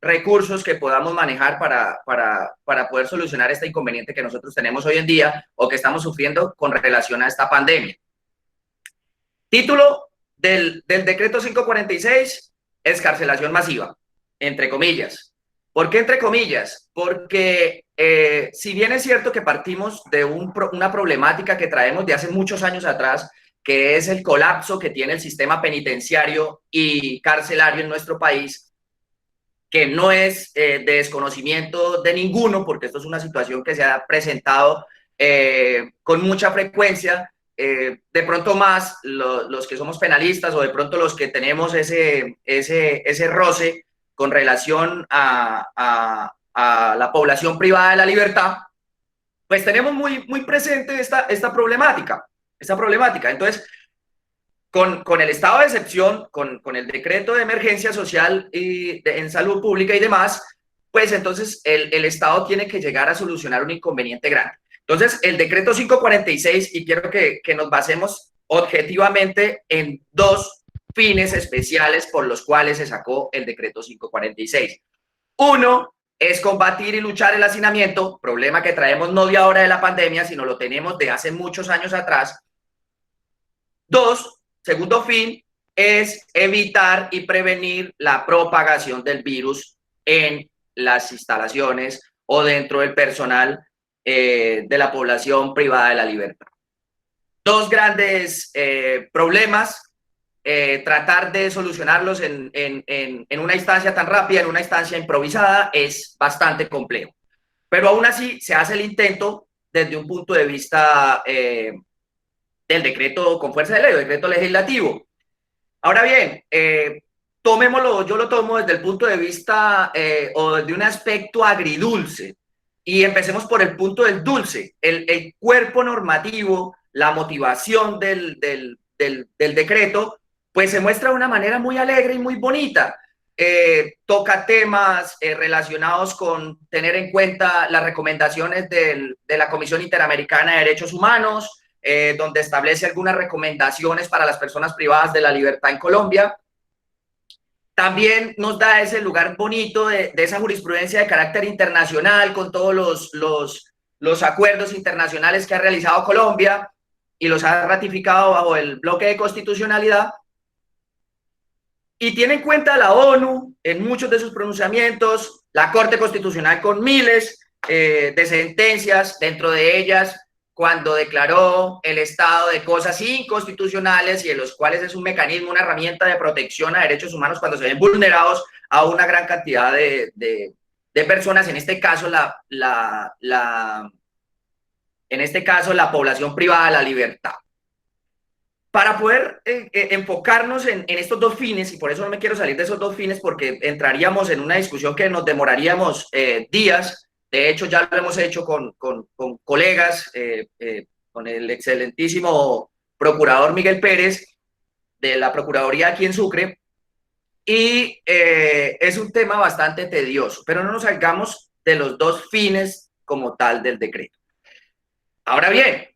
S4: recursos que podamos manejar para poder solucionar este inconveniente que nosotros tenemos hoy en día o que estamos sufriendo con relación a esta pandemia. Título del decreto 546, excarcelación masiva, entre comillas. ¿Por qué entre comillas? Porque si bien es cierto que partimos de una problemática que traemos de hace muchos años atrás, que es el colapso que tiene el sistema penitenciario y carcelario en nuestro país, que no es de desconocimiento de ninguno, porque esto es una situación que se ha presentado con mucha frecuencia, de pronto más los que somos penalistas o de pronto los que tenemos ese roce con relación a la población privada de la libertad, pues tenemos muy presente esta problemática. Entonces, con el estado de excepción, con el decreto de emergencia social y en salud pública y demás, pues entonces el Estado tiene que llegar a solucionar un inconveniente grande. Entonces, el decreto 546, y quiero que nos basemos objetivamente en dos fines especiales por los cuales se sacó el decreto 546. Uno es combatir y luchar el hacinamiento, problema que traemos no de ahora de la pandemia, sino lo tenemos de hace muchos años atrás. Dos, segundo fin, es evitar y prevenir la propagación del virus en las instalaciones o dentro del personal de la población privada de la libertad. Dos grandes problemas. Tratar de solucionarlos en una instancia tan rápida, en una instancia improvisada, es bastante complejo. Pero aún así se hace el intento desde un punto de vista del decreto con fuerza de ley, del decreto legislativo. Ahora bien, tomémoslo, yo lo tomo desde el punto de vista o desde un aspecto agridulce. Y empecemos por el punto del dulce. El cuerpo normativo, la motivación del decreto, pues se muestra de una manera muy alegre y muy bonita. Toca temas relacionados con tener en cuenta las recomendaciones de la Comisión Interamericana de Derechos Humanos, donde establece algunas recomendaciones para las personas privadas de la libertad en Colombia. También nos da ese lugar bonito de esa jurisprudencia de carácter internacional con todos los acuerdos internacionales que ha realizado Colombia y los ha ratificado bajo el bloque de constitucionalidad. Y tiene en cuenta la ONU en muchos de sus pronunciamientos, la Corte Constitucional con miles de sentencias, dentro de ellas cuando declaró el estado de cosas inconstitucionales y en los cuales es un mecanismo, una herramienta de protección a derechos humanos cuando se ven vulnerados a una gran cantidad de personas, en este caso la población privada de la libertad. Para poder enfocarnos en estos dos fines, y por eso no me quiero salir de esos dos fines, porque entraríamos en una discusión que nos demoraríamos días. De hecho, ya lo hemos hecho con colegas, con el excelentísimo procurador Miguel Pérez, de la Procuraduría aquí en Sucre, y es un tema bastante tedioso, pero no nos salgamos de los dos fines como tal del decreto. Ahora bien,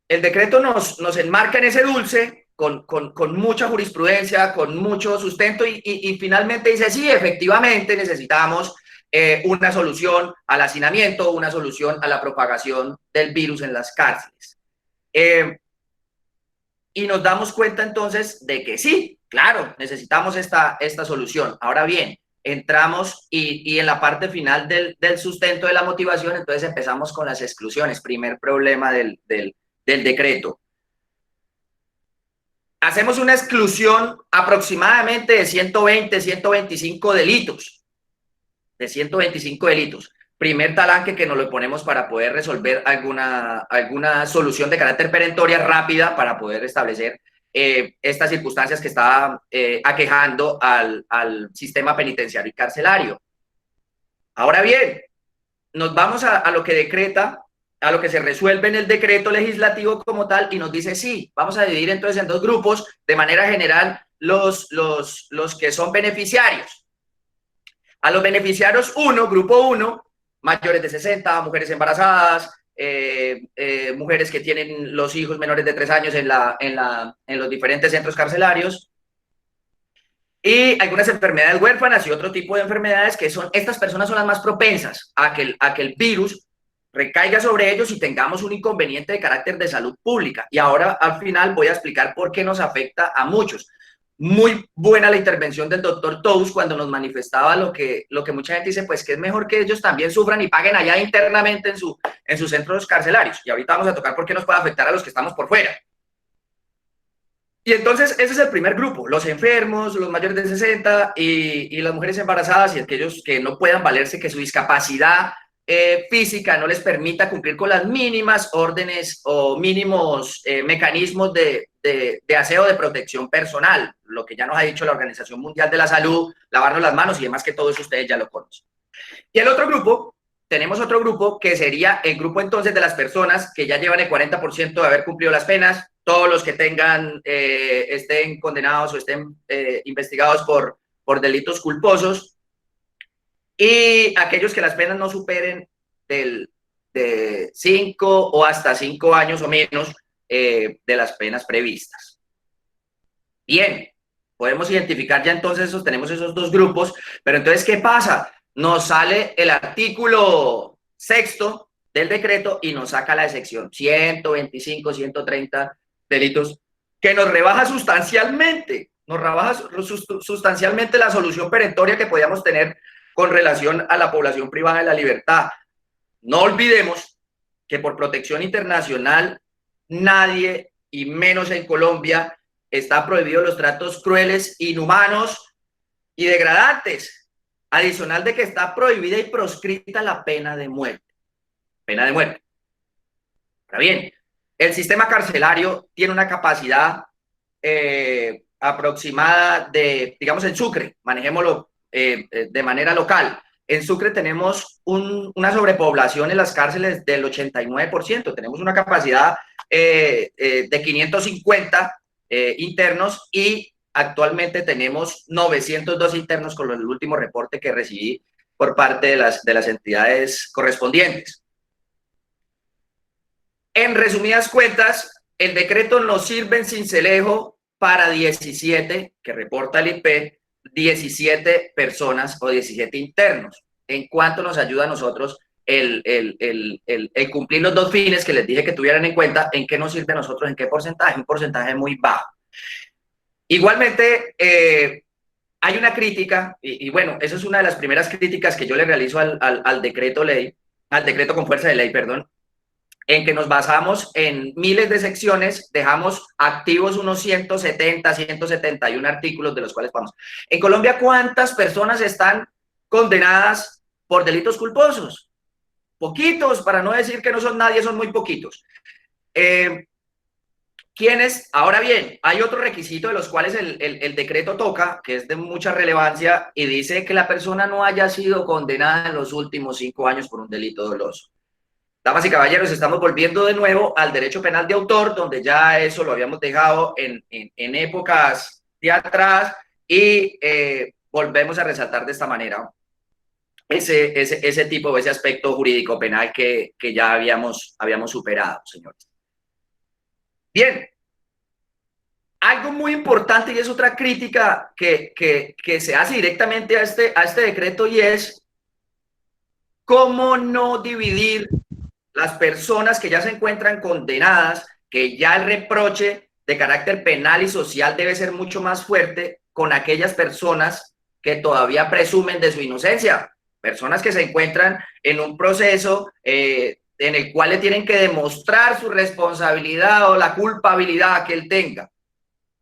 S4: el decreto nos enmarca en ese dulce, con mucha jurisprudencia, con mucho sustento, y finalmente dice, sí, efectivamente necesitamos una solución al hacinamiento, una solución a la propagación del virus en las cárceles. Y nos damos cuenta entonces de que sí, claro, necesitamos esta solución. Ahora bien, entramos y en la parte final del sustento de la motivación, entonces empezamos con las exclusiones, primer problema del decreto. Hacemos una exclusión aproximadamente de 120, 125 delitos. De 125 delitos. Primer talanque que nos lo ponemos para poder resolver alguna solución de carácter perentoria rápida para poder establecer estas circunstancias que está aquejando al sistema penitenciario y carcelario. Ahora bien, nos vamos a lo que decreta, a lo que se resuelve en el decreto legislativo como tal, y nos dice, sí, vamos a dividir entonces en dos grupos, de manera general, los que son beneficiarios. A los beneficiarios 1, grupo 1, mayores de 60, mujeres embarazadas, mujeres que tienen los hijos menores de 3 años en los diferentes centros carcelarios, y algunas enfermedades huérfanas y otro tipo de enfermedades que son, estas personas son las más propensas a que el virus recaiga sobre ellos y tengamos un inconveniente de carácter de salud pública. Y ahora al final voy a explicar por qué nos afecta a muchos. Muy buena la intervención del doctor Tous cuando nos manifestaba lo que mucha gente dice, pues que es mejor que ellos también sufran y paguen allá internamente en sus centros carcelarios. Y ahorita vamos a tocar por qué nos puede afectar a los que estamos por fuera. Y entonces ese es el primer grupo, los enfermos, los mayores de 60 y las mujeres embarazadas y aquellos que no puedan valerse, que su discapacidad física no les permita cumplir con las mínimas órdenes o mínimos mecanismos de aseo de protección personal, lo que ya nos ha dicho la Organización Mundial de la Salud, lavarnos las manos y demás, que todo eso ustedes ya lo conocen. Y el otro grupo, tenemos otro grupo que sería el grupo entonces de las personas que ya llevan el 40% de haber cumplido las penas, todos los que tengan, estén condenados o estén investigados por delitos culposos, y aquellos que las penas no superen de 5 o hasta 5 años o menos de las penas previstas. Bien, podemos identificar ya entonces tenemos esos dos grupos, pero entonces, ¿qué pasa? Nos sale el artículo 6º del decreto y nos saca la sección 125, 130 delitos, que nos rebaja sustancialmente, la solución perentoria que podíamos tener con relación a la población privada de la libertad. No olvidemos que por protección internacional nadie, y menos en Colombia, está prohibido los tratos crueles, inhumanos y degradantes. Adicional de que está prohibida y proscrita la pena de muerte. Pena de muerte. Ahora bien, el sistema carcelario tiene una capacidad aproximada de, digamos, en Sucre, manejémoslo de manera local. En Sucre tenemos una sobrepoblación en las cárceles del 89%. Tenemos una capacidad de 550 internos y actualmente tenemos 902 internos con el último reporte que recibí por parte de las entidades correspondientes. En resumidas cuentas, el decreto nos sirve en Sincelejo para 17, que reporta el IP, 17 personas o 17 internos. ¿En cuánto nos ayuda a nosotros el cumplir los dos fines que les dije que tuvieran en cuenta? ¿En qué nos sirve a nosotros? ¿En qué porcentaje? Un porcentaje muy bajo. Igualmente, hay una crítica, y bueno, esa es una de las primeras críticas que yo le realizo al decreto con fuerza de ley, perdón, en que nos basamos en miles de secciones, dejamos activos unos 170, 171 artículos de los cuales vamos. En Colombia, ¿cuántas personas están condenadas por delitos culposos? Poquitos, para no decir que no son nadie, son muy poquitos. ¿Quiénes? Ahora bien, hay otro requisito de los cuales el decreto toca, que es de mucha relevancia, y dice que la persona no haya sido condenada en los últimos 5 años por un delito doloso. Damas y caballeros, estamos volviendo de nuevo al derecho penal de autor, donde ya eso lo habíamos dejado en épocas de atrás, y volvemos a resaltar de esta manera ese tipo, ese aspecto jurídico penal que ya habíamos superado, señores. Bien, algo muy importante, y es otra crítica que se hace directamente a este decreto, y es cómo no dividir las personas que ya se encuentran condenadas, que ya el reproche de carácter penal y social debe ser mucho más fuerte, con aquellas personas que todavía presumen de su inocencia, personas que se encuentran en un proceso en el cual le tienen que demostrar su responsabilidad o la culpabilidad que él tenga.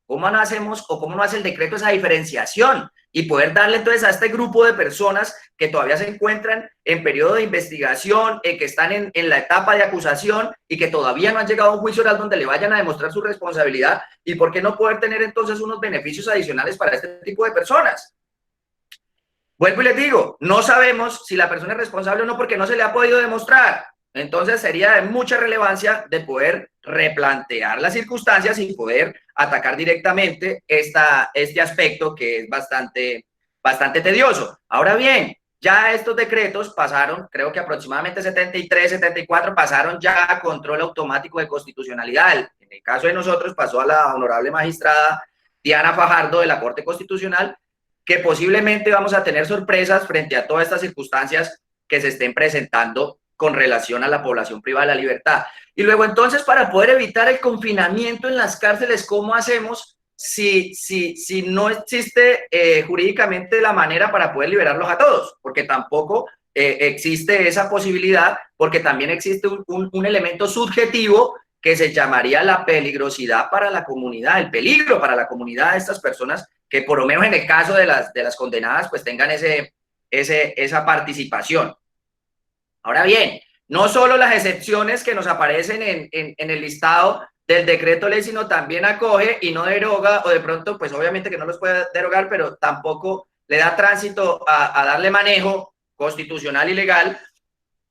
S4: ¿Cómo no hacemos o cómo no hace el decreto esa diferenciación y poder darle entonces a este grupo de personas que todavía se encuentran en periodo de investigación, que están en la etapa de acusación y que todavía no han llegado a un juicio oral donde le vayan a demostrar su responsabilidad? ¿Y por qué no poder tener entonces unos beneficios adicionales para este tipo de personas? Vuelvo y les digo, no sabemos si la persona es responsable o no porque no se le ha podido demostrar. Entonces sería de mucha relevancia de poder replantear las circunstancias y poder atacar directamente este aspecto que es bastante tedioso. Ahora bien, ya estos decretos pasaron, creo que aproximadamente 73, 74, pasaron ya a control automático de constitucionalidad. En el caso de nosotros pasó a la honorable magistrada Diana Fajardo de la Corte Constitucional, que posiblemente vamos a tener sorpresas frente a todas estas circunstancias que se estén presentando con relación a la población privada de la libertad. Y luego entonces, para poder evitar el confinamiento en las cárceles, ¿cómo hacemos si no existe jurídicamente la manera para poder liberarlos a todos? Porque tampoco existe esa posibilidad, porque también existe un elemento subjetivo que se llamaría la peligrosidad para la comunidad, el peligro para la comunidad de estas personas, que por lo menos en el caso de las condenadas, pues tengan esa participación. Ahora bien, no solo las excepciones que nos aparecen en el listado del decreto ley, sino también acoge y no deroga, o de pronto, pues obviamente que no los puede derogar, pero tampoco le da tránsito a darle manejo constitucional y legal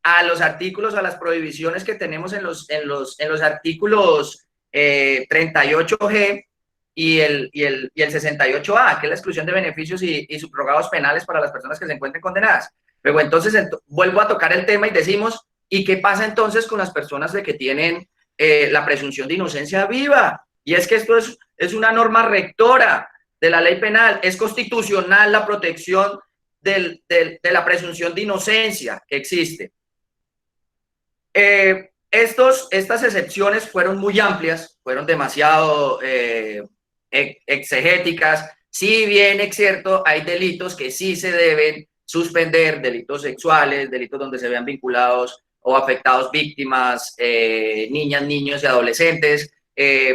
S4: a los artículos, a las prohibiciones que tenemos en los artículos 38G y el 68A, que es la exclusión de beneficios y subrogados penales para las personas que se encuentren condenadas. Luego entonces vuelvo a tocar el tema y decimos, ¿y qué pasa entonces con las personas de que tienen la presunción de inocencia viva? Y es que esto es una norma rectora de la ley penal, es constitucional la protección de la presunción de inocencia que existe. Estas excepciones fueron muy amplias, fueron demasiado exegéticas. Si bien es cierto, hay delitos que sí se deben suspender, delitos sexuales, delitos donde se vean vinculados o afectados víctimas, niñas, niños y adolescentes,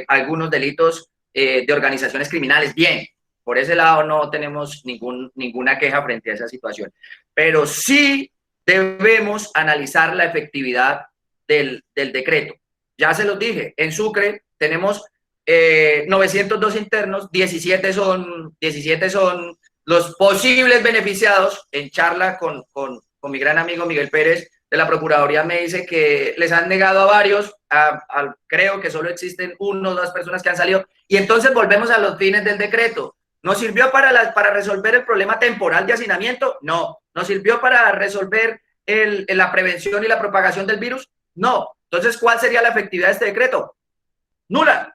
S4: algunos delitos de organizaciones criminales. Bien, por ese lado no tenemos ninguna queja frente a esa situación, pero sí debemos analizar la efectividad del decreto. Ya se los dije, en Sucre tenemos 902 internos, 17 son los posibles beneficiados. En charla con mi gran amigo Miguel Pérez de la Procuraduría me dice que les han negado a varios, creo que solo existen 1 o 2 personas que han salido, y entonces volvemos a los fines del decreto. ¿Nos sirvió para resolver el problema temporal de hacinamiento? No. ¿Nos sirvió para resolver la prevención y la propagación del virus? No. Entonces, ¿cuál sería la efectividad de este decreto? Nula.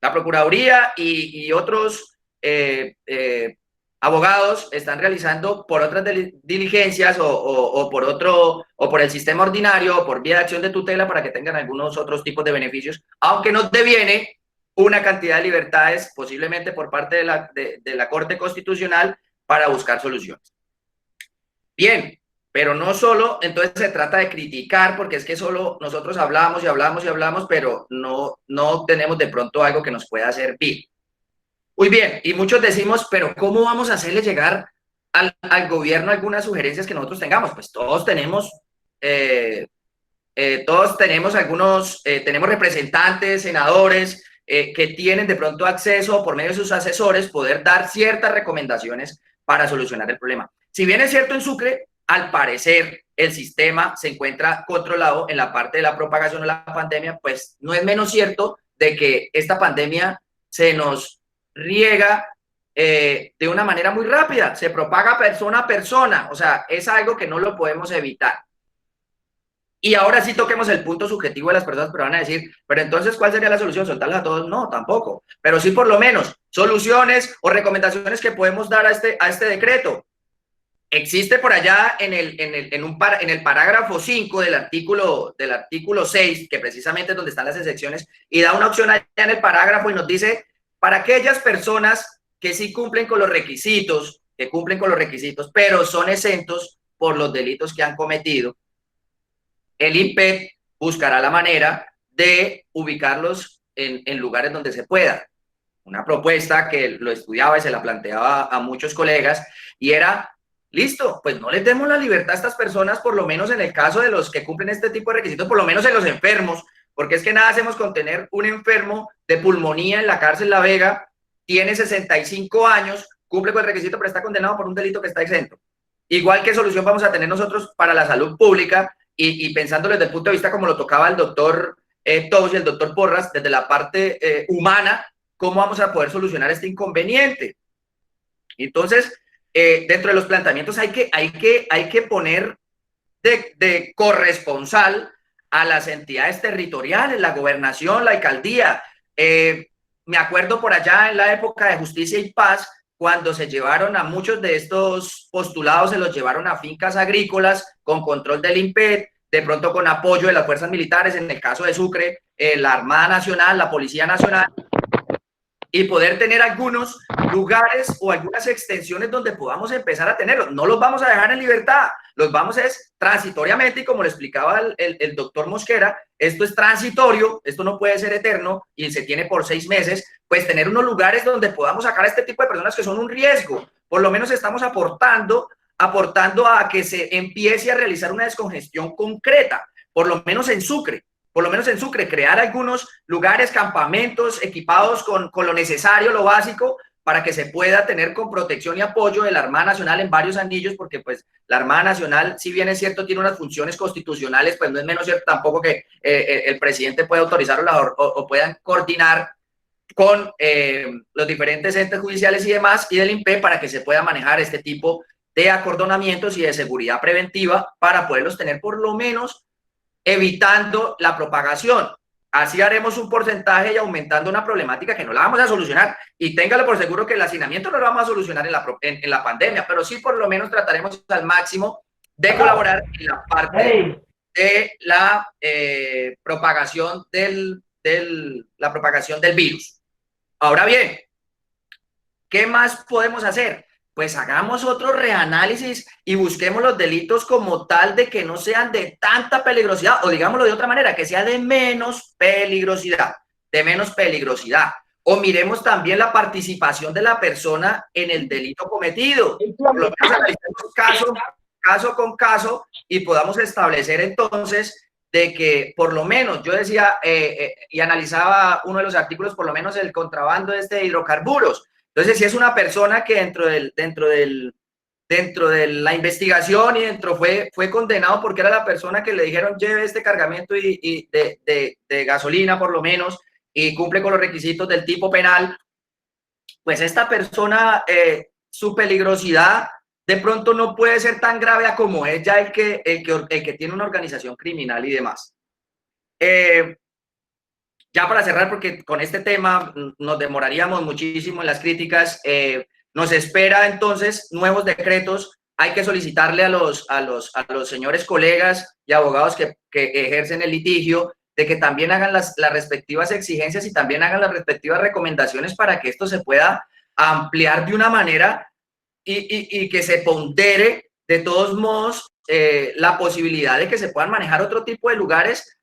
S4: La Procuraduría y otros abogados están realizando por otras diligencias o por el sistema ordinario o por vía de acción de tutela para que tengan algunos otros tipos de beneficios, aunque nos deviene una cantidad de libertades posiblemente por parte de la Corte Constitucional para buscar soluciones. Bien, pero no solo, entonces se trata de criticar, porque es que solo nosotros hablamos y hablamos y hablamos, pero no tenemos de pronto algo que nos pueda servir. Muy bien, y muchos decimos, pero ¿cómo vamos a hacerle llegar al gobierno algunas sugerencias que nosotros tengamos? Pues todos tenemos tenemos representantes, senadores, que tienen de pronto acceso por medio de sus asesores poder dar ciertas recomendaciones para solucionar el problema. Si bien es cierto en Sucre, al parecer el sistema se encuentra controlado en la parte de la propagación de la pandemia, pues no es menos cierto de que esta pandemia se nos riega de una manera muy rápida, se propaga persona a persona, o sea, es algo que no lo podemos evitar. Y ahora sí toquemos el punto subjetivo de las personas, pero van a decir, pero entonces, ¿cuál sería la solución? ¿Soltarlas a todos? No, tampoco. Pero sí, por lo menos, soluciones o recomendaciones que podemos dar a este decreto. Existe por allá en el parágrafo 5 del artículo 6, que precisamente es donde están las excepciones, y da una opción allá en el parágrafo y nos dice, para aquellas personas que sí cumplen con los requisitos, pero son exentos por los delitos que han cometido, el INPEC buscará la manera de ubicarlos en lugares donde se pueda. Una propuesta que lo estudiaba y se la planteaba a muchos colegas, y era, listo, pues no les demos la libertad a estas personas, por lo menos en el caso de los que cumplen este tipo de requisitos, por lo menos en los enfermos, porque es que nada hacemos con tener un enfermo de pulmonía en la cárcel La Vega, tiene 65 años, cumple con el requisito, pero está condenado por un delito que está exento. Igual, ¿qué solución vamos a tener nosotros para la salud pública? Y pensándolo desde el punto de vista como lo tocaba el doctor Tous y el doctor Porras, desde la parte humana, ¿cómo vamos a poder solucionar este inconveniente? Entonces, dentro de los planteamientos hay que poner de corresponsal a las entidades territoriales, la gobernación, la alcaldía. Me acuerdo por allá en la época de Justicia y Paz, cuando se llevaron a muchos de estos postulados, se los llevaron a fincas agrícolas con control del INPEC, de pronto con apoyo de las fuerzas militares, en el caso de Sucre, la Armada Nacional, la Policía Nacional, y poder tener algunos lugares o algunas extensiones donde podamos empezar a tenerlos. No los vamos a dejar en libertad, los vamos es transitoriamente, y como lo explicaba el doctor Mosquera, esto es transitorio, esto no puede ser eterno y se tiene por 6 meses, pues tener unos lugares donde podamos sacar a este tipo de personas que son un riesgo. Por lo menos estamos aportando a que se empiece a realizar una descongestión concreta, por lo menos en Sucre, crear algunos lugares, campamentos equipados con lo necesario, lo básico, para que se pueda tener con protección y apoyo de la Armada Nacional en varios anillos, porque pues la Armada Nacional, si bien es cierto, tiene unas funciones constitucionales, pues no es menos cierto tampoco que el presidente pueda autorizar o puedan coordinar con los diferentes entes judiciales y demás, y del INPE, para que se pueda manejar este tipo de acordonamientos y de seguridad preventiva para poderlos tener por lo menos evitando la propagación. Así haremos un porcentaje y aumentando una problemática que no la vamos a solucionar. Y téngalo por seguro que el hacinamiento no lo vamos a solucionar en la pandemia, pero sí por lo menos trataremos al máximo de colaborar en la parte de la propagación del virus. Ahora bien, ¿qué más podemos hacer? Pues hagamos otro reanálisis y busquemos los delitos como tal, de que no sean de tanta peligrosidad, o digámoslo de otra manera, que sea de menos peligrosidad, O miremos también la participación de la persona en el delito cometido. Por lo menos analicemos caso con caso y podamos establecer entonces de que por lo menos, yo decía y analizaba uno de los artículos, por lo menos el contrabando de hidrocarburos. Entonces, si es una persona que dentro de la investigación y fue condenado porque era la persona que le dijeron lleve este cargamento de gasolina por lo menos y cumple con los requisitos del tipo penal, pues esta persona, su peligrosidad de pronto no puede ser tan grave como es ya el que tiene una organización criminal y demás. Ya para cerrar, porque con este tema nos demoraríamos muchísimo en las críticas, nos espera entonces nuevos decretos. Hay que solicitarle a los señores colegas y abogados que ejercen el litigio de que también hagan las respectivas exigencias y también hagan las respectivas recomendaciones para que esto se pueda ampliar de una manera y que se pondere de todos modos la posibilidad de que se puedan manejar otro tipo de lugares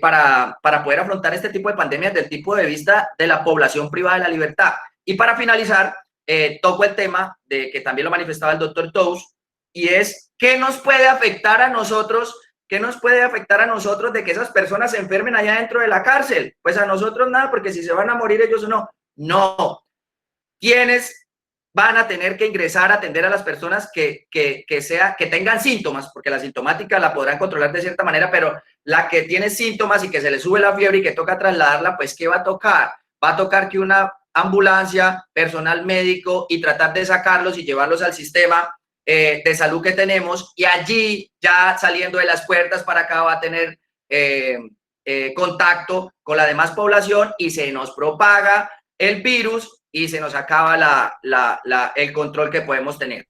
S4: para poder afrontar este tipo de pandemias del tipo de vista de la población privada de la libertad. Y para finalizar, toco el tema de que también lo manifestaba el doctor Tous, y es ¿qué nos puede afectar a nosotros? ¿Qué nos puede afectar a nosotros de que esas personas se enfermen allá dentro de la cárcel? Pues a nosotros nada, porque si se van a morir ellos no. No. ¿Quiénes van a tener que ingresar a atender a las personas que tengan síntomas? Porque la sintomática la podrán controlar de cierta manera, pero la que tiene síntomas y que se le sube la fiebre y que toca trasladarla, pues ¿qué va a tocar? Va a tocar que una ambulancia, personal médico y tratar de sacarlos y llevarlos al sistema de salud que tenemos, y allí ya saliendo de las puertas para acá va a tener contacto con la demás población y se nos propaga el virus y se nos acaba el control que podemos tener.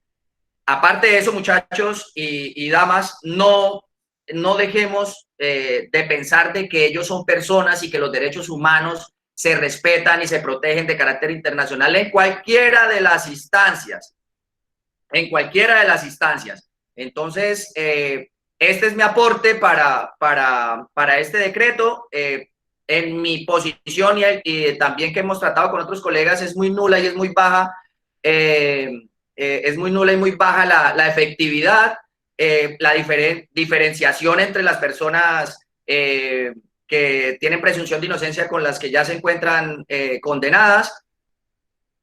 S4: Aparte de eso, muchachos y damas, no dejemos de pensar de que ellos son personas y que los derechos humanos se respetan y se protegen de carácter internacional en cualquiera de las instancias. En cualquiera de las instancias. Entonces, este es mi aporte para este decreto. En mi posición y también que hemos tratado con otros colegas es muy nula y es muy baja. Es muy nula y muy baja la efectividad, la diferenciación entre las personas que tienen presunción de inocencia con las que ya se encuentran condenadas.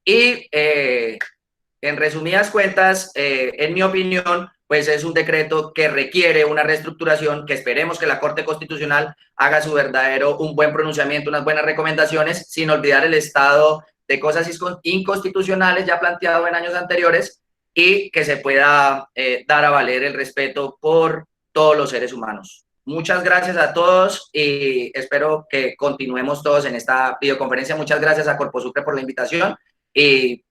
S4: Y en resumidas cuentas, en mi opinión, pues es un decreto que requiere una reestructuración, que esperemos que la Corte Constitucional haga un buen pronunciamiento, unas buenas recomendaciones, sin olvidar el estado de cosas inconstitucionales ya planteado en años anteriores, y que se pueda dar a valer el respeto por todos los seres humanos. Muchas gracias a todos y espero que continuemos todos en esta videoconferencia. Muchas gracias a Corpo Sucre por la invitación. Y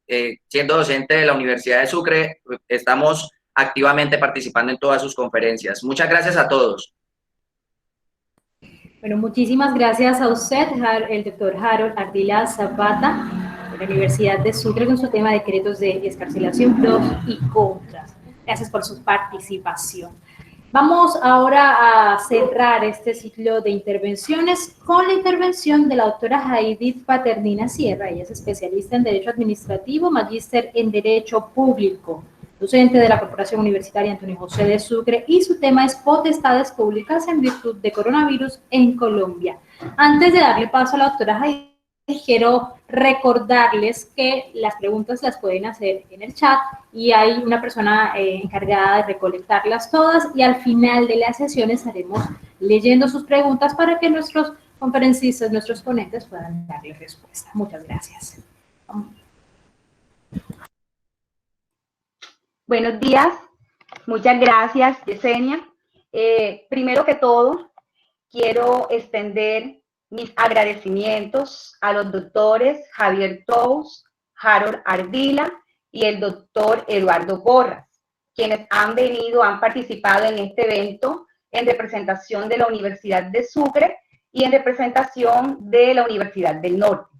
S4: siendo docente de la Universidad de Sucre, estamos activamente participando en todas sus conferencias. Muchas gracias a todos.
S2: Bueno, muchísimas gracias a usted, el doctor Harold Ardila Zapata, de la Universidad de Sucre, con su tema de decretos de excarcelación, pros y contras. Gracias por su participación. Vamos ahora a cerrar este ciclo de intervenciones con la intervención de la doctora Jaidith Paternina Sierra. Ella es especialista en Derecho Administrativo, magíster en Derecho Público, docente de la Corporación Universitaria Antonio José de Sucre, y su tema es potestades públicas en virtud de coronavirus en Colombia. Antes de darle paso a la doctora Jaidith, quiero recordarles que las preguntas las pueden hacer en el chat y hay una persona encargada de recolectarlas todas, y al final de la sesión estaremos leyendo sus preguntas para que nuestros conferencistas, nuestros ponentes puedan darle respuesta. Muchas gracias.
S5: Buenos días, muchas gracias, Yesenia. Primero que todo, quiero extender mis agradecimientos a los doctores Javier Tous, Harold Ardila y el doctor Eduardo Porras, quienes han participado en este evento en representación de la Universidad de Sucre y en representación de la Universidad del Norte.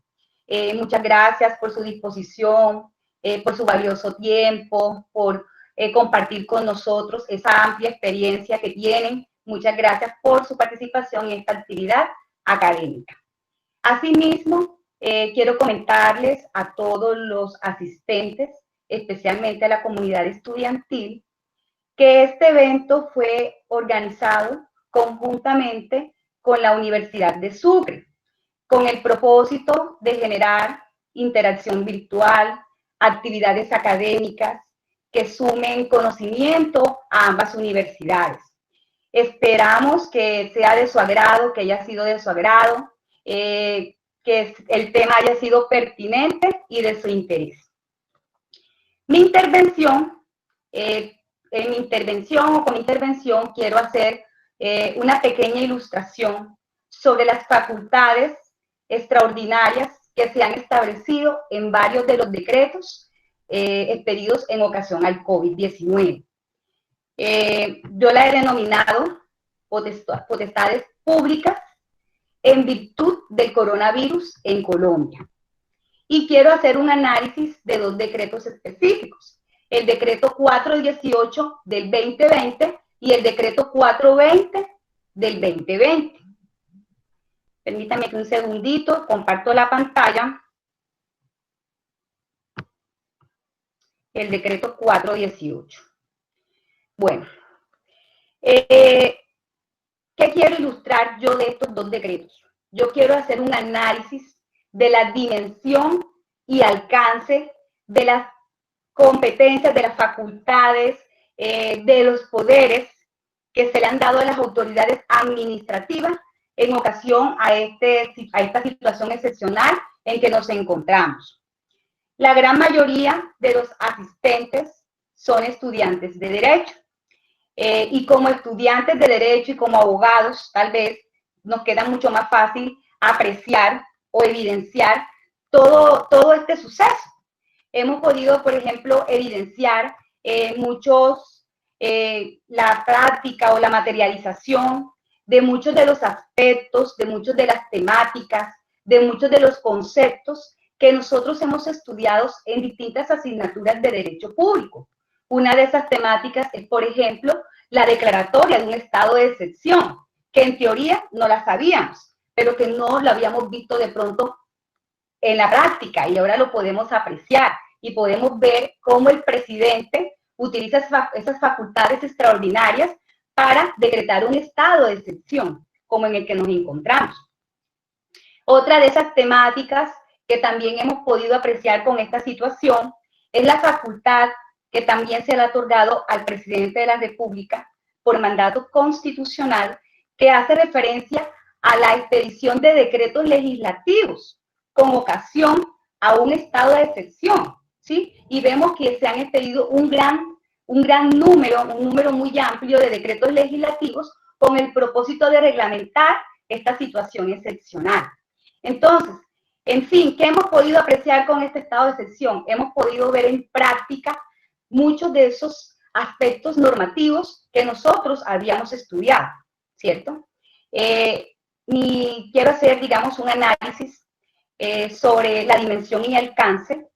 S5: Muchas gracias por su disposición, por su valioso tiempo, por compartir con nosotros esa amplia experiencia que tienen. Muchas gracias por su participación en esta actividad académica. Asimismo, quiero comentarles a todos los asistentes, especialmente a la comunidad estudiantil, que este evento fue organizado conjuntamente con la Universidad de Sucre, con el propósito de generar interacción virtual, actividades académicas que sumen conocimiento a ambas universidades. Esperamos que sea de su agrado, que haya sido de su agrado, que el tema haya sido pertinente y de su interés. Con mi intervención quiero hacer una pequeña ilustración sobre las facultades extraordinarias que se han establecido en varios de los decretos expedidos en ocasión al COVID-19. Yo la he denominado potestades públicas en virtud del coronavirus en Colombia. Y quiero hacer un análisis de dos decretos específicos, el decreto 418 del 2020 y el decreto 420 del 2020. Permítanme un segundito, comparto la pantalla. El decreto 418. Bueno, ¿qué quiero ilustrar yo de estos dos decretos? Yo quiero hacer un análisis de la dimensión y alcance de las competencias, de las facultades, de los poderes que se le han dado a las autoridades administrativas en ocasión a esta situación excepcional en que nos encontramos. La gran mayoría de los asistentes son estudiantes de Derecho. Y como estudiantes de Derecho y como abogados, tal vez nos queda mucho más fácil apreciar o evidenciar todo este suceso. Hemos podido, por ejemplo, evidenciar la práctica o la materialización de muchos de los aspectos, de muchas de las temáticas, de muchos de los conceptos que nosotros hemos estudiado en distintas asignaturas de Derecho Público. Una de esas temáticas es, por ejemplo, la declaratoria de un estado de excepción, que en teoría no la sabíamos, pero que no lo habíamos visto de pronto en la práctica y ahora lo podemos apreciar y podemos ver cómo el presidente utiliza esas facultades extraordinarias para decretar un estado de excepción, como en el que nos encontramos. Otra de esas temáticas que también hemos podido apreciar con esta situación es la facultad que también se le ha otorgado al presidente de la República por mandato constitucional, que hace referencia a la expedición de decretos legislativos con ocasión a un estado de excepción, ¿sí? Y vemos que se han expedido un gran número muy amplio de decretos legislativos con el propósito de reglamentar esta situación excepcional. Entonces, en fin, ¿qué hemos podido apreciar con este estado de excepción? Hemos podido ver en práctica muchos de esos aspectos normativos que nosotros habíamos estudiado, ¿cierto? Y quiero hacer, digamos, un análisis sobre la dimensión y alcance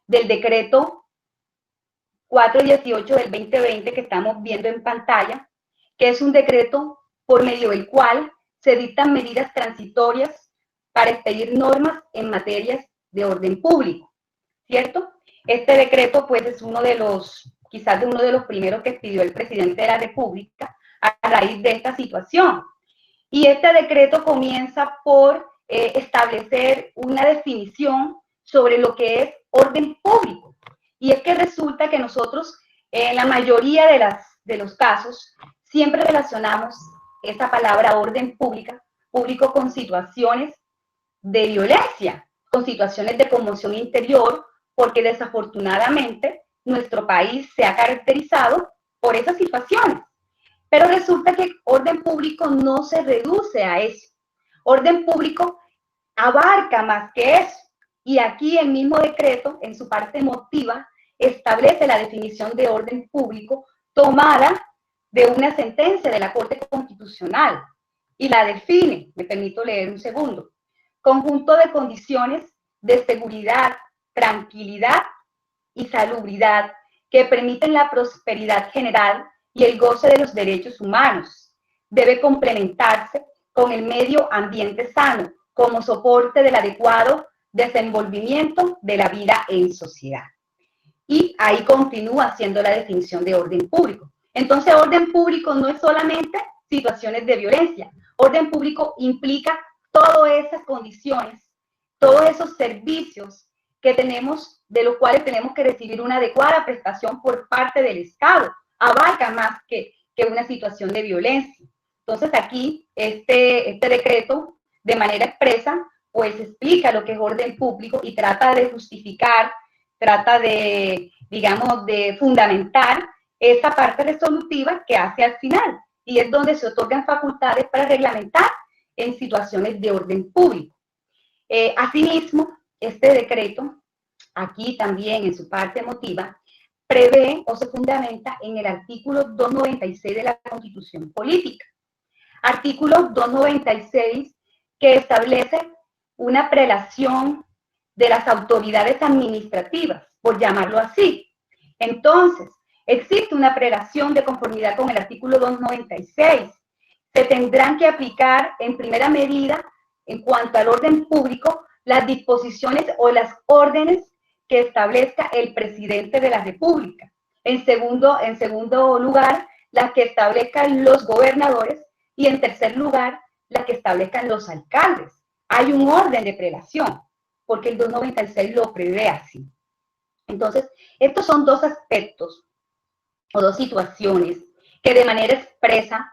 S5: del decreto 418 del 2020 que estamos viendo en pantalla, que es un decreto por medio del cual se dictan medidas transitorias para expedir normas en materias de orden público, ¿cierto? Este decreto, pues, es quizás uno de los primeros que expidió el presidente de la República a raíz de esta situación. Y este decreto comienza por establecer una definición sobre lo que es orden público. Y es que resulta que nosotros, en la mayoría de los casos, siempre relacionamos esa palabra orden público con situaciones de violencia, con situaciones de conmoción interior, porque desafortunadamente nuestro país se ha caracterizado por esas situaciones. Pero resulta que orden público no se reduce a eso. Orden público abarca más que eso. Y aquí el mismo decreto, en su parte emotiva, establece la definición de orden público tomada de una sentencia de la Corte Constitucional. Y la define, me permito leer un segundo: conjunto de condiciones de seguridad, tranquilidad y salubridad que permiten la prosperidad general y el goce de los derechos humanos. Debe complementarse con el medio ambiente sano como soporte del adecuado desenvolvimiento de la vida en sociedad. Y ahí continúa siendo la definición de orden público. Entonces, orden público no es solamente situaciones de violencia. Orden público implica todas esas condiciones, todos esos servicios que tenemos, de los cuales tenemos que recibir una adecuada prestación por parte del Estado. Abarca más que una situación de violencia. Entonces aquí este decreto de manera expresa pues explica lo que es orden público y trata de justificar, trata de, digamos, de fundamentar esa parte resolutiva que hace al final, y es donde se otorgan facultades para reglamentar en situaciones de orden público. Asimismo, este decreto, aquí también en su parte emotiva, prevé o se fundamenta en el artículo 296 de la Constitución Política. Artículo 296 que establece una prelación de las autoridades administrativas, por llamarlo así. Entonces, existe una prelación de conformidad con el artículo 296. Se tendrán que aplicar en primera medida, en cuanto al orden público, las disposiciones o las órdenes que establezca el presidente de la República. En segundo lugar, las que establezcan los gobernadores, y en tercer lugar, las que establezcan los alcaldes. Hay un orden de prelación, porque el 296 lo prevé así. Entonces, estos son dos aspectos o dos situaciones que de manera expresa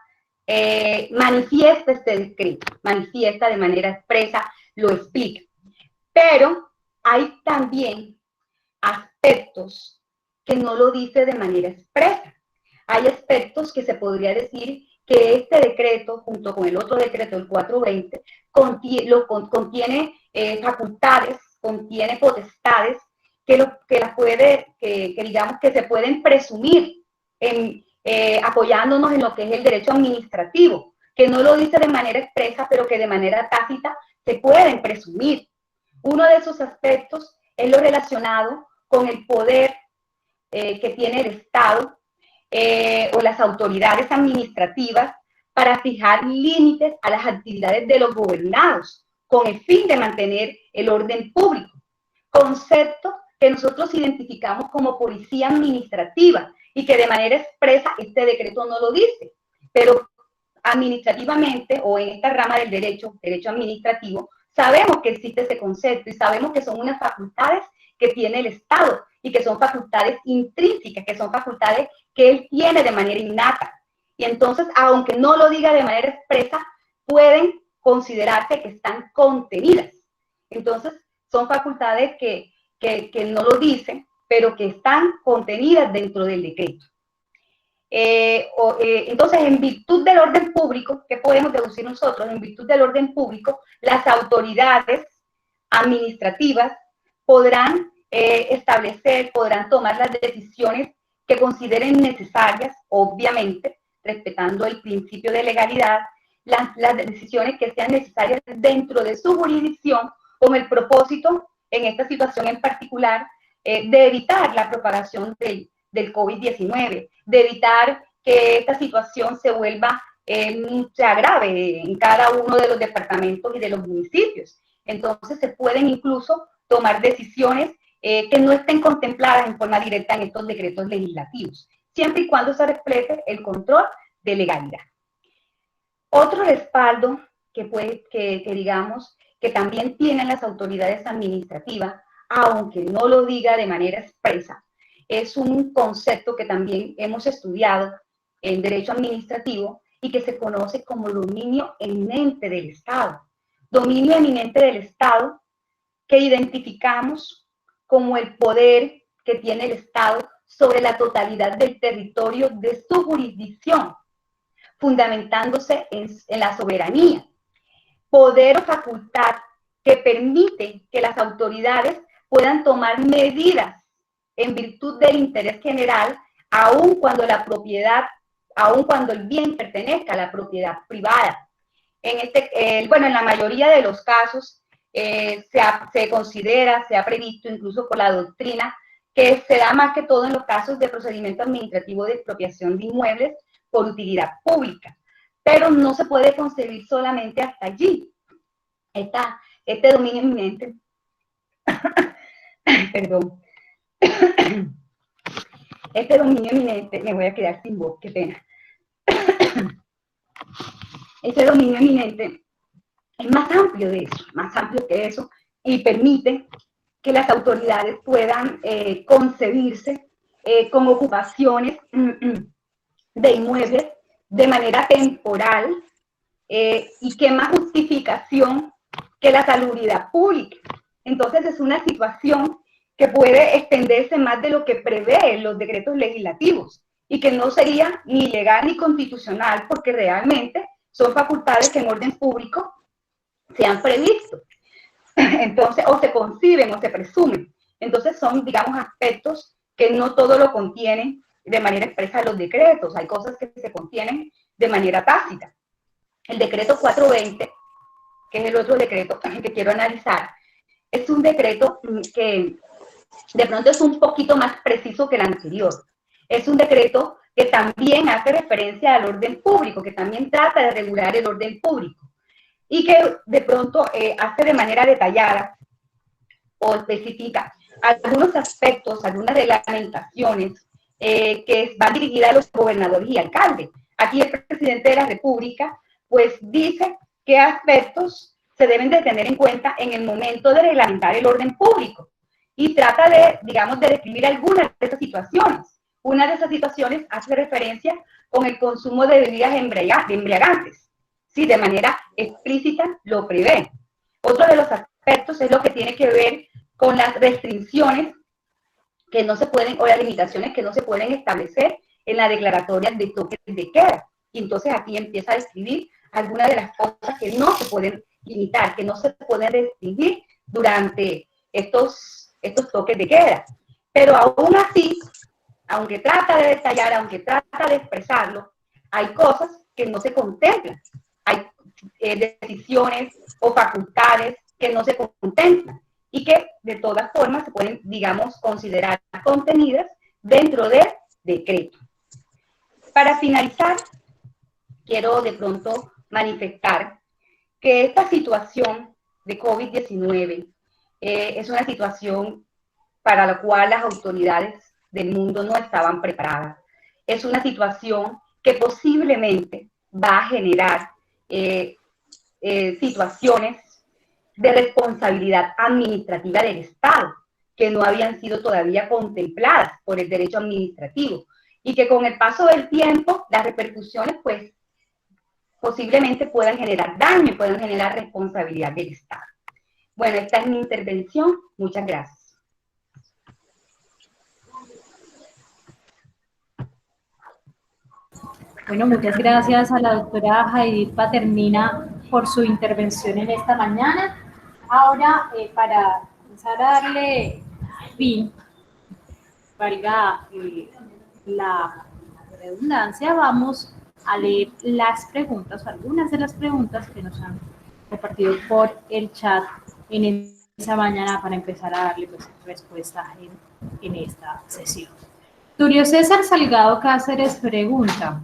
S5: manifiesta este decreto, manifiesta de manera expresa, lo explica. Pero hay también aspectos que no lo dice de manera expresa. Hay aspectos que se podría decir que este decreto, junto con el otro decreto, el 420, contiene facultades, contiene potestades digamos que se pueden presumir apoyándonos en lo que es el derecho administrativo, que no lo dice de manera expresa, pero que de manera tácita se pueden presumir. Uno de esos aspectos es lo relacionado con el poder que tiene el Estado o las autoridades administrativas para fijar límites a las actividades de los gobernados con el fin de mantener el orden público. Concepto que nosotros identificamos como policía administrativa y que de manera expresa este decreto no lo dice, pero administrativamente o en esta rama del derecho administrativo, sabemos que existe ese concepto y sabemos que son unas facultades que tiene el Estado y que son facultades intrínsecas, que son facultades que él tiene de manera innata. Y entonces, aunque no lo diga de manera expresa, pueden considerarse que están contenidas. Entonces, son facultades que no lo dicen, pero que están contenidas dentro del decreto. Entonces, en virtud del orden público, ¿qué podemos deducir nosotros? En virtud del orden público, las autoridades administrativas podrán establecer, podrán tomar las decisiones que consideren necesarias, obviamente, respetando el principio de legalidad, las decisiones que sean necesarias dentro de su jurisdicción, con el propósito, en esta situación en particular, de evitar la propagación del COVID-19, de evitar que esta situación se vuelva, se agrave en cada uno de los departamentos y de los municipios. Entonces se pueden incluso tomar decisiones que no estén contempladas en forma directa en estos decretos legislativos, siempre y cuando se refleje el control de legalidad. Otro respaldo que digamos que también tienen las autoridades administrativas, aunque no lo diga de manera expresa, es un concepto que también hemos estudiado en derecho administrativo y que se conoce como dominio eminente del Estado. Dominio eminente del Estado que identificamos como el poder que tiene el Estado sobre la totalidad del territorio de su jurisdicción, fundamentándose en la soberanía. Poder o facultad que permite que las autoridades puedan tomar medidas en virtud del interés general, aun cuando el bien pertenezca a la propiedad privada. En la mayoría de los casos se considera, se ha previsto incluso por la doctrina, que se da más que todo en los casos de procedimiento administrativo de expropiación de inmuebles por utilidad pública. Pero no se puede concebir solamente hasta allí. Este dominio eminente, perdón, este dominio eminente, me voy a quedar sin voz, qué pena. ese dominio eminente es más amplio de eso, más amplio que eso, y permite que las autoridades puedan concebirse con ocupaciones de inmuebles de manera temporal y que más justificación que la salubridad pública. Entonces es una situación que puede extenderse más de lo que prevén los decretos legislativos y que no sería ni legal ni constitucional porque realmente son facultades que en orden público se han previsto. Entonces, o se conciben o se presumen. Entonces son, digamos, aspectos que no todo lo contienen de manera expresa los decretos. Hay cosas que se contienen de manera tácita. El decreto 420, que es el otro decreto que quiero analizar, es un decreto que de pronto es un poquito más preciso que el anterior. Es un decreto que también hace referencia al orden público, que también trata de regular el orden público y que de pronto hace de manera detallada o especifica algunos aspectos, algunas reglamentaciones que van dirigidas a los gobernadores y alcaldes. Aquí el presidente de la República pues dice qué aspectos se deben de tener en cuenta en el momento de reglamentar el orden público y trata de, digamos, de describir algunas de esas situaciones. Una de esas situaciones hace referencia con el consumo de bebidas embriagantes. Sí, de manera explícita lo prevé. Otro de los aspectos es lo que tiene que ver con las restricciones que no se pueden, o las limitaciones que no se pueden establecer en la declaratoria de toques de queda. Y entonces aquí empieza a describir algunas de las cosas que no se pueden limitar, que no se pueden restringir durante estos toques de queda. Pero aún así, aunque trata de detallar, aunque trata de expresarlo, hay cosas que no se contemplan. Hay decisiones o facultades que no se contemplan y que de todas formas se pueden, digamos, considerar contenidas dentro del decreto. Para finalizar, quiero de pronto manifestar que esta situación de COVID-19 es una situación para la cual las autoridades del mundo no estaban preparadas. Es una situación que posiblemente va a generar situaciones de responsabilidad administrativa del Estado que no habían sido todavía contempladas por el derecho administrativo y que con el paso del tiempo las repercusiones pues posiblemente puedan generar daño y puedan generar responsabilidad del Estado. Bueno, esta es mi intervención. Muchas gracias.
S2: Bueno, muchas gracias a la doctora Jaidith Paternina por su intervención en esta mañana. Ahora, para empezar a darle fin, valga la redundancia, vamos a leer las preguntas, algunas de las preguntas que nos han compartido por el chat en esta mañana para empezar a darle pues, respuesta en esta sesión. Tulio César Salgado Cáceres pregunta: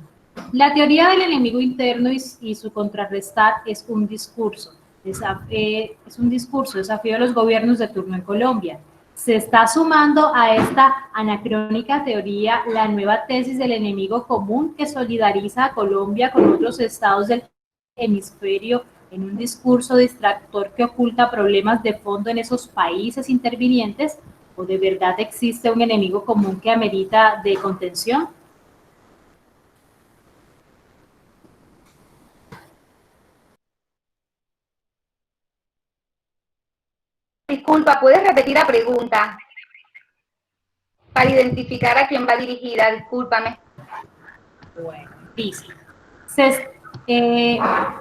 S2: la teoría del enemigo interno y su contrarrestar es un discurso, desafío a los gobiernos de turno en Colombia. Se está sumando a esta anacrónica teoría la nueva tesis del enemigo común que solidariza a Colombia con otros estados del hemisferio en un discurso distractor que oculta problemas de fondo en esos países intervinientes, ¿o de verdad existe un enemigo común que amerita de contención?
S5: Disculpa, ¿puedes repetir la pregunta? Para identificar a quién va dirigida, discúlpame.
S2: Bueno, dice, él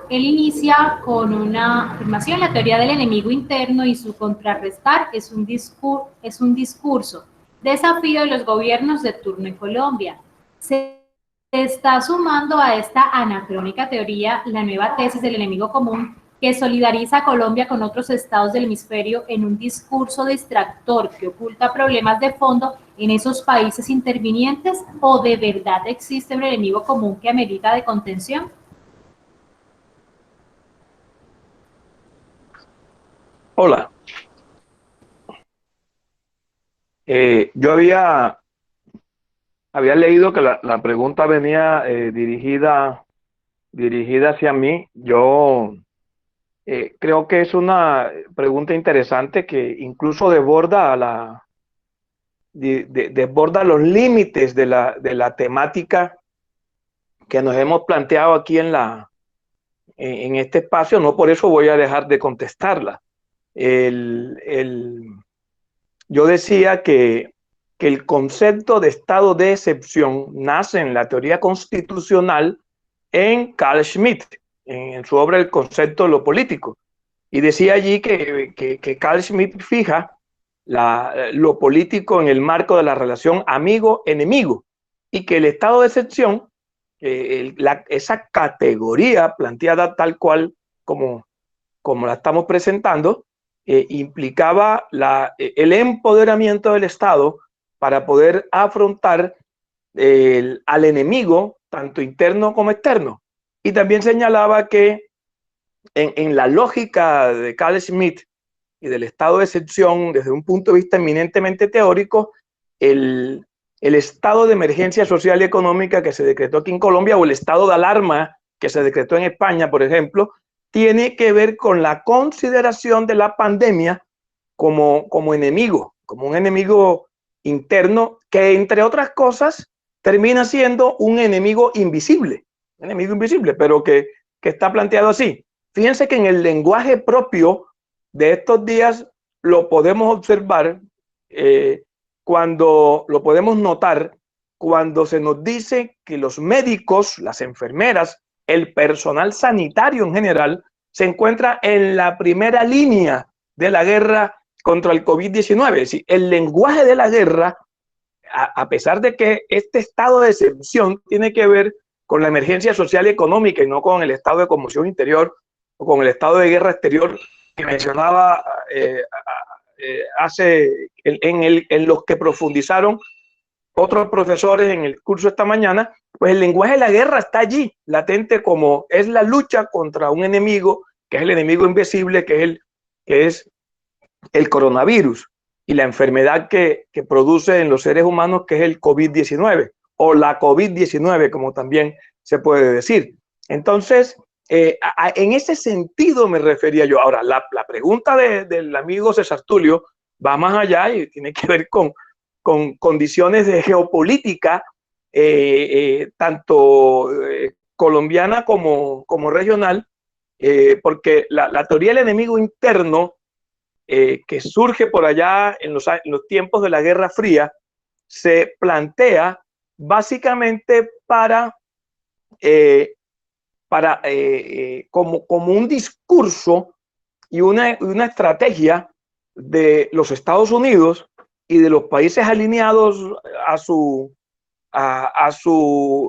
S2: inicia con una afirmación: la teoría del enemigo interno y su contrarrestar es un discurso, desafío de los gobiernos de turno en Colombia. Se está sumando a esta anacrónica teoría la nueva tesis del enemigo común que solidariza a Colombia con otros estados del hemisferio en un discurso distractor que oculta problemas de fondo en esos países intervinientes, ¿o de verdad existe un enemigo común que amerita de contención?
S1: Hola. Yo había leído que la pregunta venía dirigida dirigida hacia mí. Yo creo que es una pregunta interesante que incluso desborda los límites de la temática que nos hemos planteado aquí en este espacio. No por eso voy a dejar de contestarla. Yo decía que el concepto de estado de excepción nace en la teoría constitucional en Carl Schmitt, en su obra El concepto de lo político. Y decía allí que Carl Schmitt fija lo político en el marco de la relación amigo-enemigo y que el estado de excepción, esa categoría planteada tal cual como la estamos presentando, implicaba el empoderamiento del Estado para poder afrontar al enemigo, tanto interno como externo. Y también señalaba que en la lógica de Carl Schmitt y del estado de excepción, desde un punto de vista eminentemente teórico, el estado de emergencia social y económica que se decretó aquí en Colombia, o el estado de alarma que se decretó en España, por ejemplo, tiene que ver con la consideración de la pandemia como enemigo, como un enemigo interno que, entre otras cosas, termina siendo un enemigo invisible, pero que está planteado así. Fíjense que en el lenguaje propio de estos días lo podemos observar, cuando lo podemos notar, cuando se nos dice que los médicos, las enfermeras, el personal sanitario en general, se encuentra en la primera línea de la guerra contra el COVID-19. Es decir, el lenguaje de la guerra, a pesar de que este estado de excepción tiene que ver con la emergencia social y económica y no con el estado de conmoción interior o con el estado de guerra exterior que mencionaba en los que profundizaron otros profesores en el curso esta mañana, pues el lenguaje de la guerra está allí, latente, como es la lucha contra un enemigo, que es el enemigo invisible, que es el coronavirus y la enfermedad que produce en los seres humanos, que es el COVID-19 o la COVID-19, como también se puede decir. Entonces, en ese sentido me refería yo. Ahora, la pregunta del amigo César Tulio va más allá y tiene que ver con condiciones de geopolítica, tanto colombiana como regional, porque la teoría del enemigo interno, que surge por allá en los tiempos de la Guerra Fría, se plantea básicamente como un discurso y una estrategia de los Estados Unidos y de los países alineados a su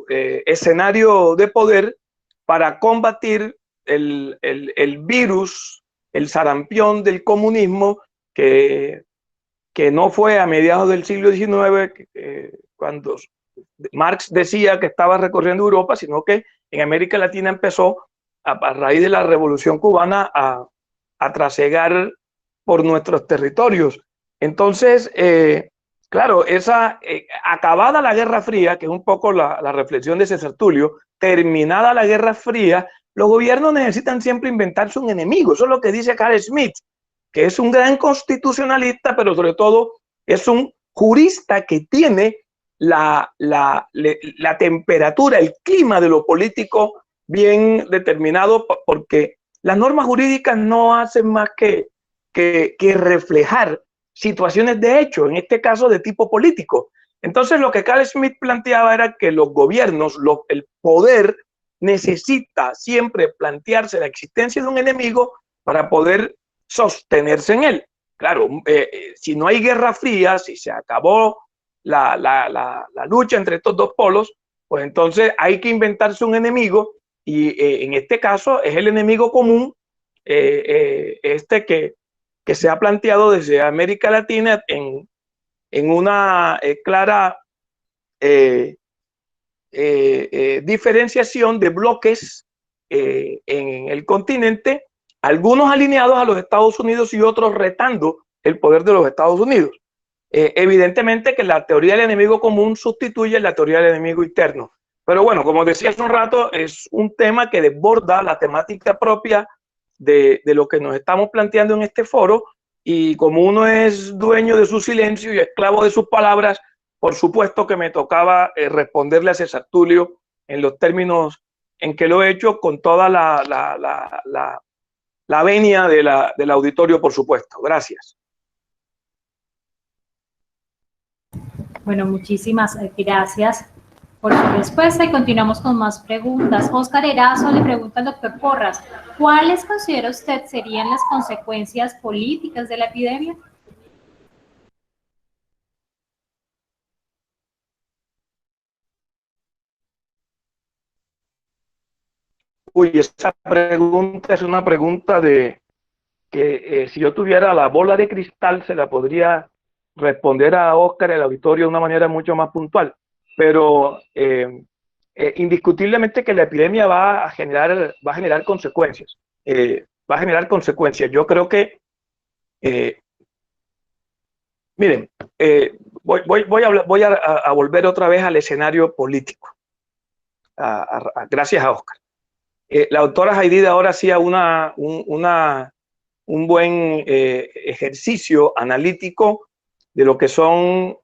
S1: escenario de poder para combatir el virus, el sarampión del comunismo, que no fue a mediados del siglo XIX, cuando Marx decía que estaba recorriendo Europa, sino que en América Latina empezó a raíz de la Revolución Cubana a trasegar por nuestros territorios. Entonces, claro, acabada la Guerra Fría, que es un poco la reflexión de César Tulio, terminada la Guerra Fría, los gobiernos necesitan siempre inventarse un enemigo. Eso es lo que dice Carl Schmitt, que es un gran constitucionalista, pero sobre todo es un jurista que tiene la temperatura, el clima de lo político bien determinado, porque las normas jurídicas no hacen más que reflejar situaciones de hecho, en este caso de tipo político. Entonces, lo que Carl Schmitt planteaba era que los gobiernos, el poder, necesita siempre plantearse la existencia de un enemigo para poder sostenerse en él. Claro, si no hay guerra fría, si se acabó la lucha entre estos dos polos, pues entonces hay que inventarse un enemigo, y en este caso es el enemigo común, que se ha planteado desde América Latina en una clara diferenciación de bloques en el continente, algunos alineados a los Estados Unidos y otros retando el poder de los Estados Unidos. Evidentemente que la teoría del enemigo común sustituye la teoría del enemigo interno, Pero bueno, como decía hace un rato, es un tema que desborda la temática propia de lo que nos estamos planteando en este foro, y como uno es dueño de su silencio y esclavo de sus palabras, por supuesto que me tocaba responderle a César Tulio en los términos en que lo he hecho, con toda la venia del auditorio, por supuesto. Gracias.
S2: Bueno, muchísimas gracias por su respuesta y continuamos con más preguntas. Óscar Erazo le pregunta al doctor Porras, ¿cuáles considera usted serían las consecuencias políticas de la epidemia?
S1: Uy, esa pregunta es una pregunta de que si yo tuviera la bola de cristal se la podría responder a Óscar, el auditorio, de una manera mucho más puntual. Pero indiscutiblemente que la epidemia va a generar consecuencias. Va a generar consecuencias. Yo creo que, miren, voy a volver otra vez al escenario político, gracias a Óscar. La doctora Haidí ahora hacía un buen ejercicio analítico de lo que son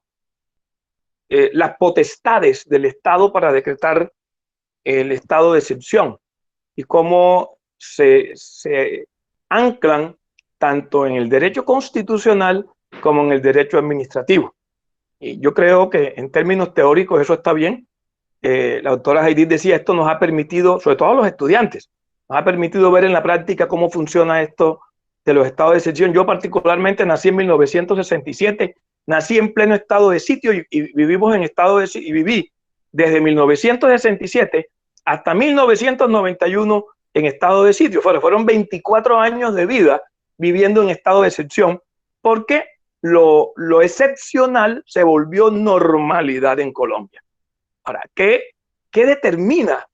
S1: las potestades del Estado para decretar el estado de excepción y cómo se anclan tanto en el derecho constitucional como en el derecho administrativo. Y yo creo que en términos teóricos eso está bien. La doctora Haidí decía, esto nos ha permitido, sobre todo a los estudiantes, nos ha permitido ver en la práctica cómo funciona esto de los estados de excepción. Yo particularmente nací en 1967, nací en pleno estado de sitio y vivimos en estado de sitio, y viví desde 1967 hasta 1991 en estado de sitio. Fueron 24 años de vida viviendo en estado de excepción, porque lo excepcional se volvió normalidad en Colombia. Ahora, ¿qué determina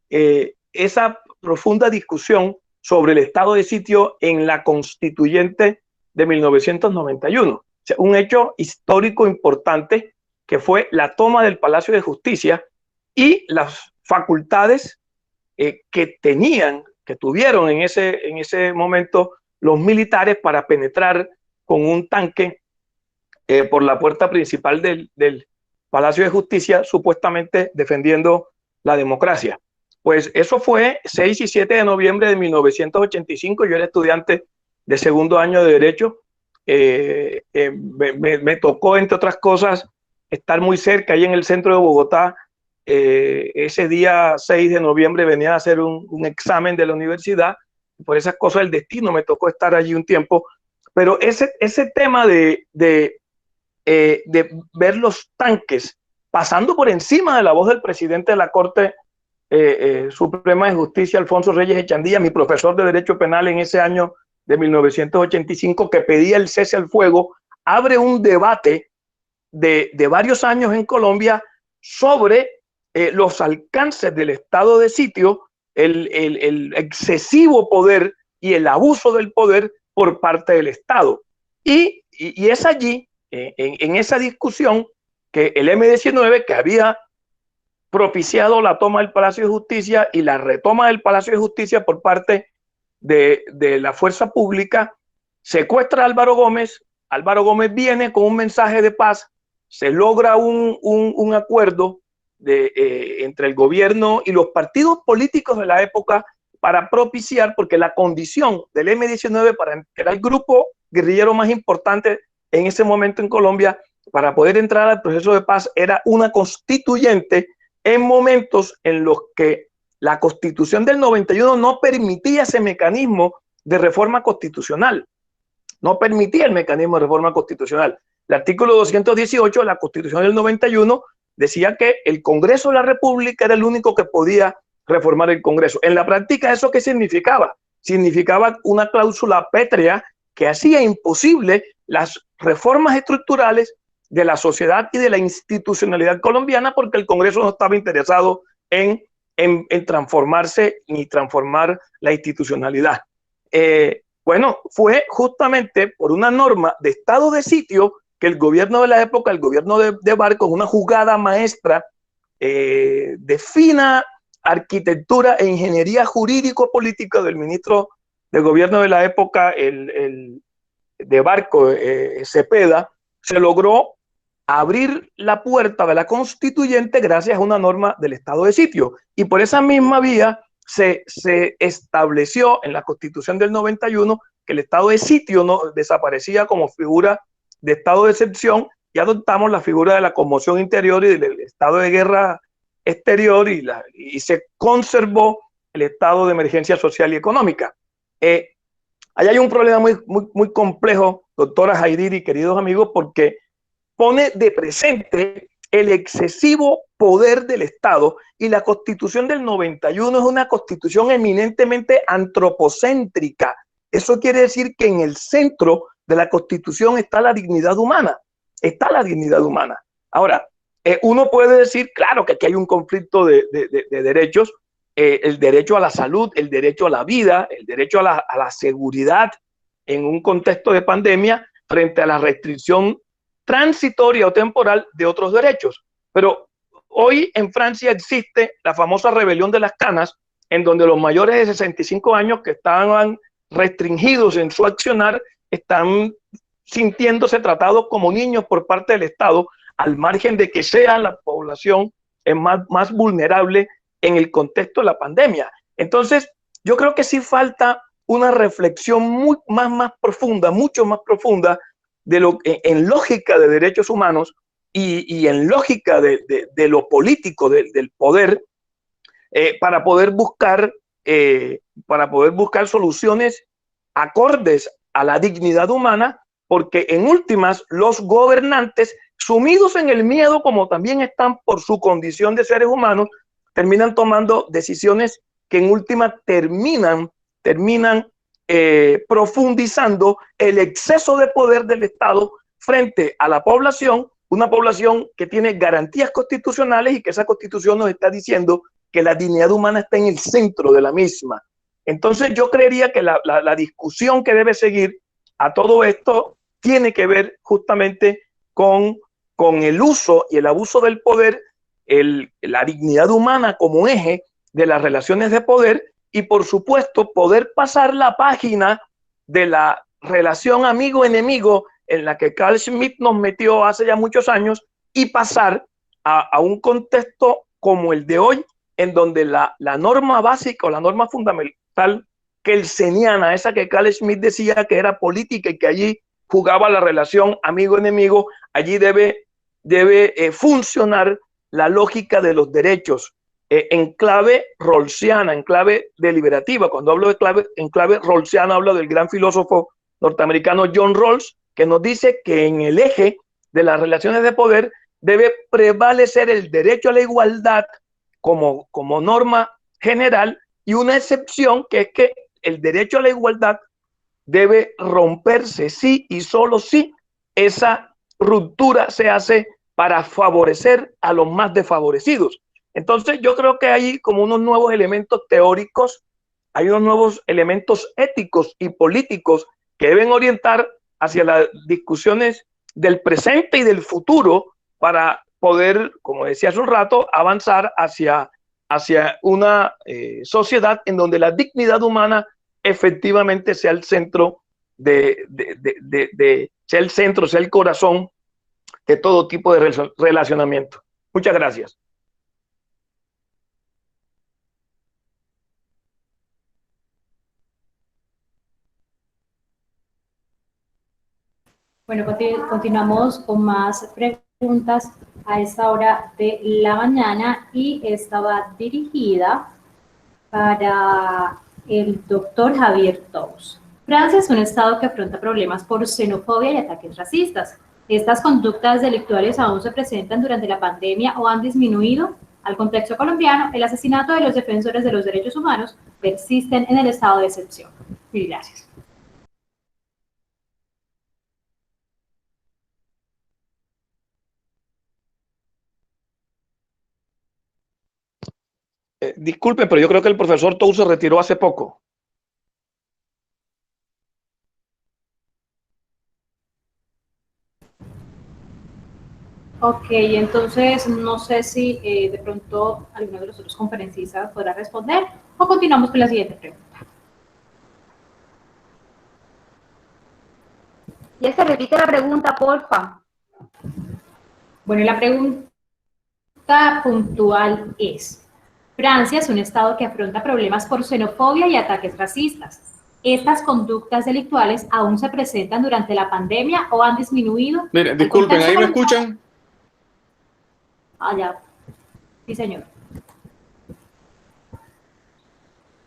S1: esa profunda discusión sobre el estado de sitio en la constituyente de 1991? O sea, un hecho histórico importante que fue la toma del Palacio de Justicia y las facultades que tuvieron en ese momento los militares para penetrar con un tanque por la puerta principal del Palacio de Justicia, supuestamente defendiendo la democracia. Pues eso fue 6 y 7 de noviembre de 1985. Yo era estudiante de segundo año de Derecho. Me tocó, entre otras cosas, estar muy cerca, ahí en el centro de Bogotá. Ese día 6 de noviembre venía a hacer un examen de la universidad. Por esas cosas del destino me tocó estar allí un tiempo. Pero ese tema de ver los tanques pasando por encima de la voz del presidente de la Corte Suprema de Justicia, Alfonso Reyes Echandía, mi profesor de Derecho Penal en ese año de 1985, que pedía el cese al fuego, abre un debate de varios años en Colombia sobre los alcances del estado de sitio, el excesivo poder y el abuso del poder por parte del Estado. Y es allí, en esa discusión, que el M-19, que había propiciado la toma del Palacio de Justicia y la retoma del Palacio de Justicia por parte de la fuerza pública, secuestra a Álvaro Gómez. Álvaro Gómez viene con un mensaje de paz, se logra un acuerdo entre el gobierno y los partidos políticos de la época para propiciar, porque la condición del M-19, que era el grupo guerrillero más importante en ese momento en Colombia, para poder entrar al proceso de paz, era una constituyente en momentos en los que la Constitución del 91 no permitía ese mecanismo de reforma constitucional. No permitía el mecanismo de reforma constitucional. El artículo 218 de la Constitución del 91 decía que el Congreso de la República era el único que podía reformar el Congreso. En la práctica, ¿eso qué significaba? Significaba una cláusula pétrea que hacía imposible las reformas estructurales de la sociedad y de la institucionalidad colombiana, porque el Congreso no estaba interesado en transformarse ni transformar la institucionalidad. Bueno, fue justamente por una norma de estado de sitio que el gobierno de la época, el gobierno de Barcos, una jugada maestra de fina arquitectura e ingeniería jurídico-política del ministro de gobierno de la época, el de Barco, Cepeda, se logró abrir la puerta de la constituyente gracias a una norma del estado de sitio. Y por esa misma vía se estableció en la Constitución del 91 que el estado de sitio no desaparecía como figura de estado de excepción y adoptamos la figura de la conmoción interior y del estado de guerra exterior y se conservó el estado de emergencia social y económica. Ahí hay un problema muy complejo, doctora Jaidiri, queridos amigos, porque pone de presente el excesivo poder del Estado, y la Constitución del 91 es una constitución eminentemente antropocéntrica. Eso quiere decir que en el centro de la Constitución está la dignidad humana. Está la dignidad humana. Ahora, uno puede decir, claro, que aquí hay un conflicto de derechos, el derecho a la salud, el derecho a la vida, el derecho a la seguridad en un contexto de pandemia frente a la restricción transitoria o temporal de otros derechos. Pero hoy en Francia existe la famosa rebelión de las canas, en donde los mayores de 65 años que estaban restringidos en su accionar están sintiéndose tratados como niños por parte del Estado, al margen de que sea la población más vulnerable en el contexto de la pandemia. Entonces, yo creo que sí falta una reflexión más profunda, mucho más profunda, de lo en lógica de derechos humanos y en lógica de lo político, del poder, para poder buscar soluciones acordes a la dignidad humana, porque en últimas los gobernantes, sumidos en el miedo, como también están por su condición de seres humanos, terminan tomando decisiones que en última terminan profundizando el exceso de poder del Estado frente a la población, una población que tiene garantías constitucionales y que esa constitución nos está diciendo que la dignidad humana está en el centro de la misma. Entonces yo creería que la discusión que debe seguir a todo esto tiene que ver justamente con el uso y el abuso del poder, la dignidad humana como eje de las relaciones de poder, y por supuesto poder pasar la página de la relación amigo-enemigo en la que Carl Schmitt nos metió hace ya muchos años, y pasar a un contexto como el de hoy, en donde la norma básica o la norma fundamental kelseniana, esa que Carl Schmitt decía que era política y que allí jugaba la relación amigo-enemigo, allí debe funcionar la lógica de los derechos, en clave rawlsiana, en clave deliberativa. Cuando hablo en clave rawlsiana, hablo del gran filósofo norteamericano John Rawls, que nos dice que en el eje de las relaciones de poder debe prevalecer el derecho a la igualdad como norma general, y una excepción, que es que el derecho a la igualdad debe romperse sí y solo si esa ruptura se hace para favorecer a los más desfavorecidos. Entonces yo creo que hay como unos nuevos elementos teóricos, hay unos nuevos elementos éticos y políticos que deben orientar hacia las discusiones del presente y del futuro para poder, como decía hace un rato, avanzar hacia una sociedad en donde la dignidad humana efectivamente sea el centro sea el centro, sea el corazón de todo tipo de relacionamiento. Muchas gracias.
S2: Bueno, continuamos con más preguntas a esta hora de la mañana, y esta va dirigida para el doctor Javier Tous. Francia es un estado que afronta problemas por xenofobia y ataques racistas. ¿Estas conductas delictuales aún se presentan durante la pandemia o han disminuido? Al contexto colombiano, el asesinato de los defensores de los derechos humanos persisten en el estado de excepción. Mil gracias.
S1: Disculpe, pero yo creo que el profesor Tous se retiró hace poco.
S2: Ok, entonces no sé si de pronto alguno de los otros conferencistas podrá responder o continuamos con la siguiente pregunta.
S5: Y se repite la pregunta, porfa.
S2: Bueno, la pregunta puntual es: Francia es un estado que afronta problemas por xenofobia y ataques racistas. ¿Estas conductas delictuales aún se presentan durante la pandemia o han disminuido?
S6: Mire, disculpen, ¿ahí me escuchan?
S2: Ah, ya. Sí, señor.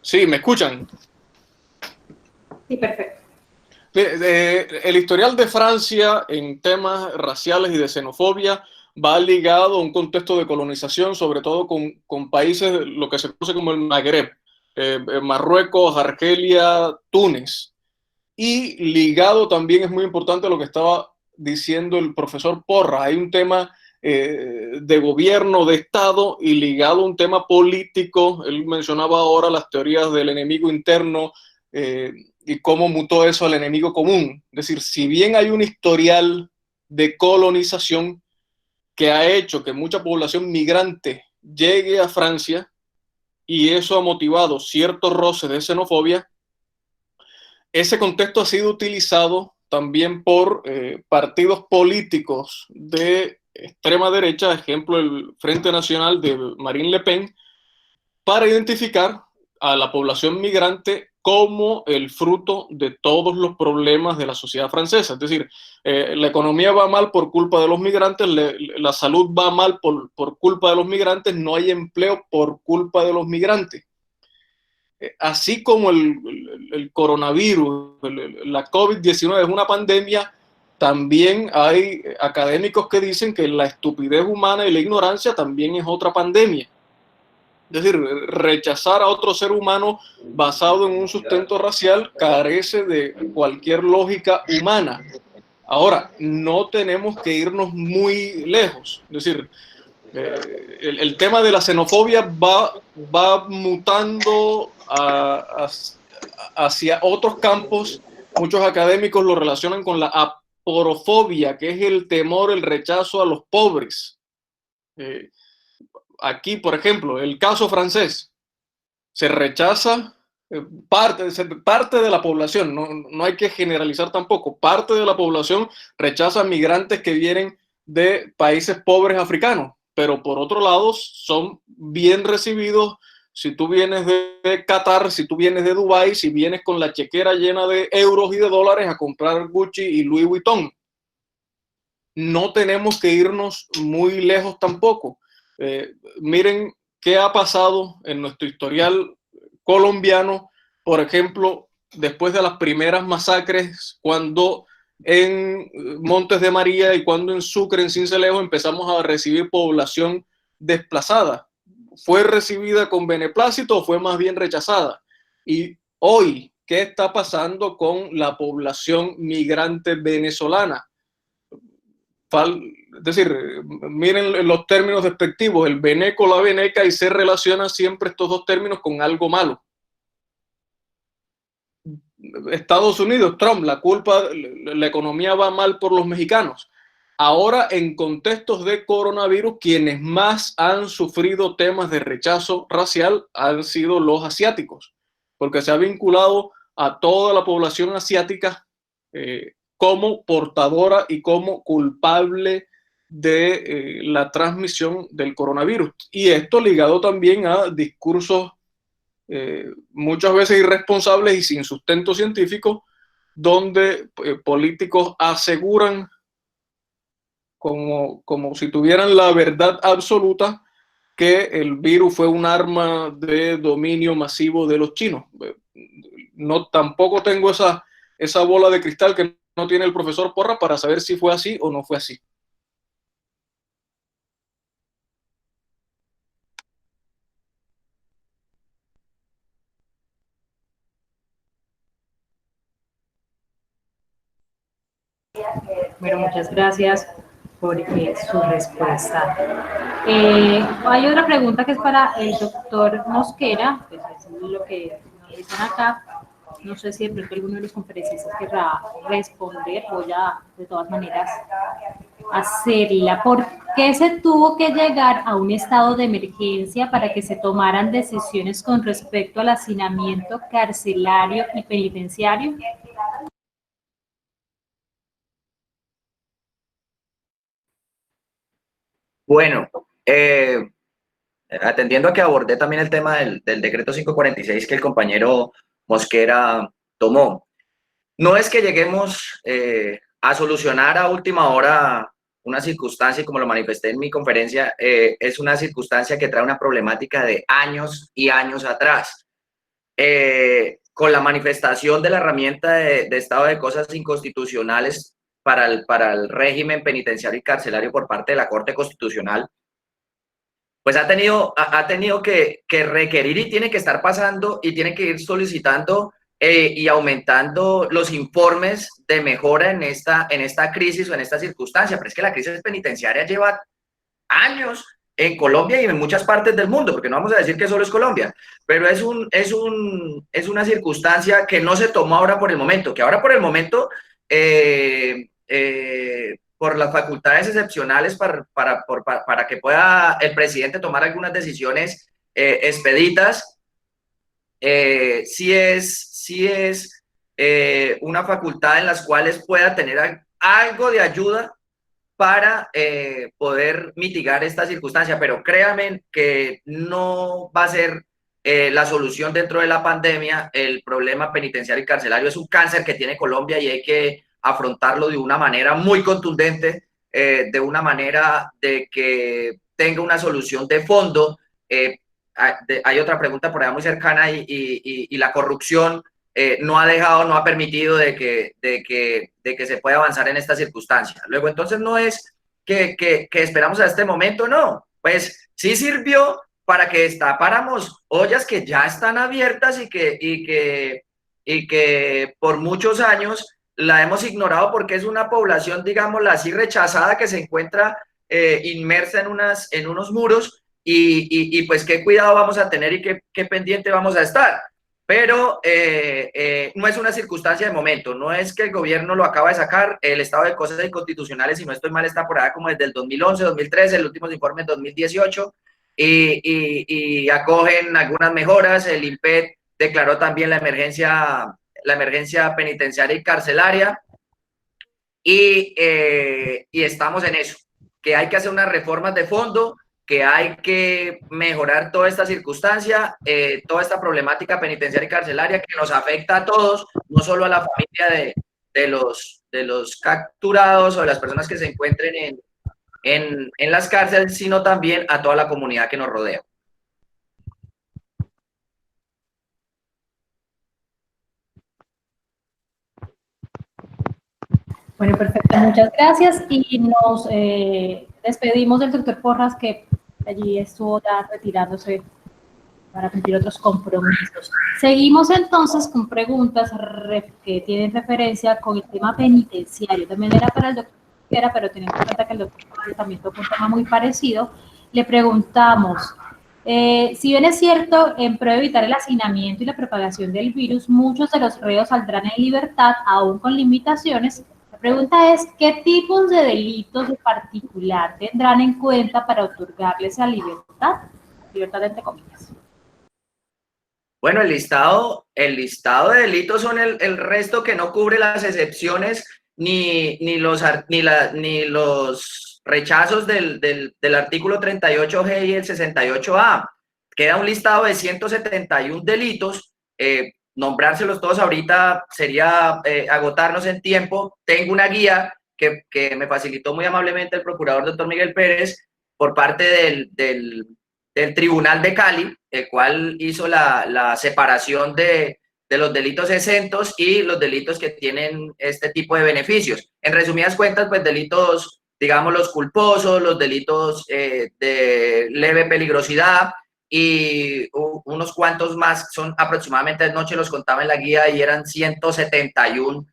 S6: Sí, ¿me escuchan?
S2: Sí, perfecto.
S6: El historial de Francia en temas raciales y de xenofobia va ligado a un contexto de colonización, sobre todo con países, lo que se conoce como el Magreb, Marruecos, Argelia, Túnez. Y ligado también es muy importante lo que estaba diciendo el profesor Porras. Hay un tema de gobierno, de Estado, y ligado a un tema político. Él mencionaba ahora las teorías del enemigo interno y cómo mutó eso al enemigo común. Es decir, si bien hay un historial de colonización que ha hecho que mucha población migrante llegue a Francia, y eso ha motivado ciertos roces de xenofobia, ese contexto ha sido utilizado también por partidos políticos de extrema derecha, ejemplo el Frente Nacional de Marine Le Pen, para identificar a la población migrante como el fruto de todos los problemas de la sociedad francesa. Es decir, la economía va mal por culpa de los migrantes, la salud va mal por culpa de los migrantes, no hay empleo por culpa de los migrantes. Así como el coronavirus, la COVID-19 es una pandemia, también hay académicos que dicen que la estupidez humana y la ignorancia también es otra pandemia. Es decir, rechazar a otro ser humano basado en un sustento racial carece de cualquier lógica humana. Ahora, no tenemos que irnos muy lejos. Es decir, el tema de la xenofobia va mutando hacia otros campos. Muchos académicos lo relacionan con la aporofobia, que es el temor, el rechazo a los pobres. Aquí, por ejemplo, el caso francés, se rechaza parte de la población, no hay que generalizar tampoco, parte de la población rechaza migrantes que vienen de países pobres africanos, pero por otro lado son bien recibidos si tú vienes de Qatar, si tú vienes de Dubái, si vienes con la chequera llena de euros y de dólares a comprar Gucci y Louis Vuitton. No tenemos que irnos muy lejos tampoco. Miren qué ha pasado en nuestro historial colombiano, por ejemplo, después de las primeras masacres, cuando en Montes de María y cuando en Sucre, en Sincelejo, empezamos a recibir población desplazada. ¿Fue recibida con beneplácito o fue más bien rechazada? Y hoy, ¿qué está pasando con la población migrante venezolana? Es decir, miren los términos despectivos, el veneco, la veneca, y se relacionan siempre estos dos términos con algo malo. Estados Unidos, Trump, la economía va mal por los mexicanos. Ahora, en contextos de coronavirus, quienes más han sufrido temas de rechazo racial han sido los asiáticos, porque se ha vinculado a toda la población asiática como portadora y como culpable de la transmisión del coronavirus. Y esto ligado también a discursos muchas veces irresponsables y sin sustento científico, donde políticos aseguran como si tuvieran la verdad absoluta que el virus fue un arma de dominio masivo de los chinos. No, tampoco tengo esa bola de cristal que no tiene el profesor Porras para saber si fue así o no fue así.
S2: Bueno, muchas gracias por su respuesta. Hay otra pregunta que es para el doctor Mosquera, pues es lo que nos dicen acá. No sé si de pronto alguno de los conferencistas querrá responder, voy a, de todas maneras, hacerla. ¿Por qué se tuvo que llegar a un estado de emergencia para que se tomaran decisiones con respecto al hacinamiento carcelario y penitenciario?
S4: Bueno, atendiendo a que abordé también el tema del decreto 546 que el compañero Mosquera tomó, no es que lleguemos a solucionar a última hora una circunstancia, y como lo manifesté en mi conferencia, es una circunstancia que trae una problemática de años y años atrás. Con la manifestación de la herramienta de estado de cosas inconstitucionales para el régimen penitenciario y carcelario por parte de la Corte Constitucional, pues ha tenido que requerir y tiene que estar pasando y tiene que ir solicitando y aumentando los informes de mejora en esta crisis o en esta circunstancia. Pero es que la crisis penitenciaria lleva años en Colombia y en muchas partes del mundo, porque no vamos a decir que solo es Colombia, pero es una circunstancia que no se tomó ahora por el momento, que ahora por el momento, por las facultades excepcionales para que pueda el presidente tomar algunas decisiones expeditas, sí es una facultad en las cuales pueda tener algo de ayuda para poder mitigar esta circunstancia, pero créanme que no va a ser la solución dentro de la pandemia. El problema penitenciario y carcelario es un cáncer que tiene Colombia y hay que afrontarlo de una manera muy contundente, de una manera de que tenga una solución de fondo. Hay otra pregunta por allá muy cercana y la corrupción no ha permitido de que se pueda avanzar en esta circunstancia. Luego, entonces, no es que esperamos a este momento, no. Pues sí sirvió para que destapáramos ollas que ya están abiertas y que por muchos años la hemos ignorado porque es una población, digámosla así, rechazada que se encuentra inmersa en unos muros y pues qué cuidado vamos a tener y qué pendiente vamos a estar. Pero no es una circunstancia de momento, no es que el gobierno lo acaba de sacar, el estado de cosas inconstitucionales, si no estoy mal, está por allá como desde el 2011, 2013, el último informe en 2018, y acogen algunas mejoras. El INPET declaró también la emergencia penitenciaria y carcelaria, y estamos en eso, que hay que hacer unas reformas de fondo, que hay que mejorar toda esta circunstancia, toda esta problemática penitenciaria y carcelaria que nos afecta a todos, no solo a la familia de los capturados o de las personas que se encuentren en las cárceles, sino también a toda la comunidad que nos rodea.
S2: Bueno, perfecto, muchas gracias y nos despedimos del doctor Porras, que allí estuvo ya retirándose para cumplir otros compromisos. Seguimos entonces con preguntas que tienen referencia con el tema penitenciario. También era para el doctor, pero teniendo en cuenta que el doctor Porras también tocó un tema muy parecido, le preguntamos, si bien es cierto, en pro de evitar el hacinamiento y la propagación del virus, muchos de los reos saldrán en libertad, aún con limitaciones. La pregunta es, ¿qué tipos de delitos en particular tendrán en cuenta para otorgarles esa libertad? Libertad entre comillas.
S4: Bueno, el listado de delitos son el resto que no cubre las excepciones ni los rechazos del artículo 38G y el 68A. Queda un listado de 171 delitos. Nombrárselos todos ahorita sería agotarnos en tiempo. Tengo una guía que me facilitó muy amablemente el procurador doctor Miguel Pérez por parte del Tribunal de Cali, el cual hizo la separación de los delitos exentos y los delitos que tienen este tipo de beneficios. En resumidas cuentas, pues delitos, digamos, los culposos, los delitos de leve peligrosidad y unos cuantos más, son aproximadamente, anoche los contaba en la guía y eran 171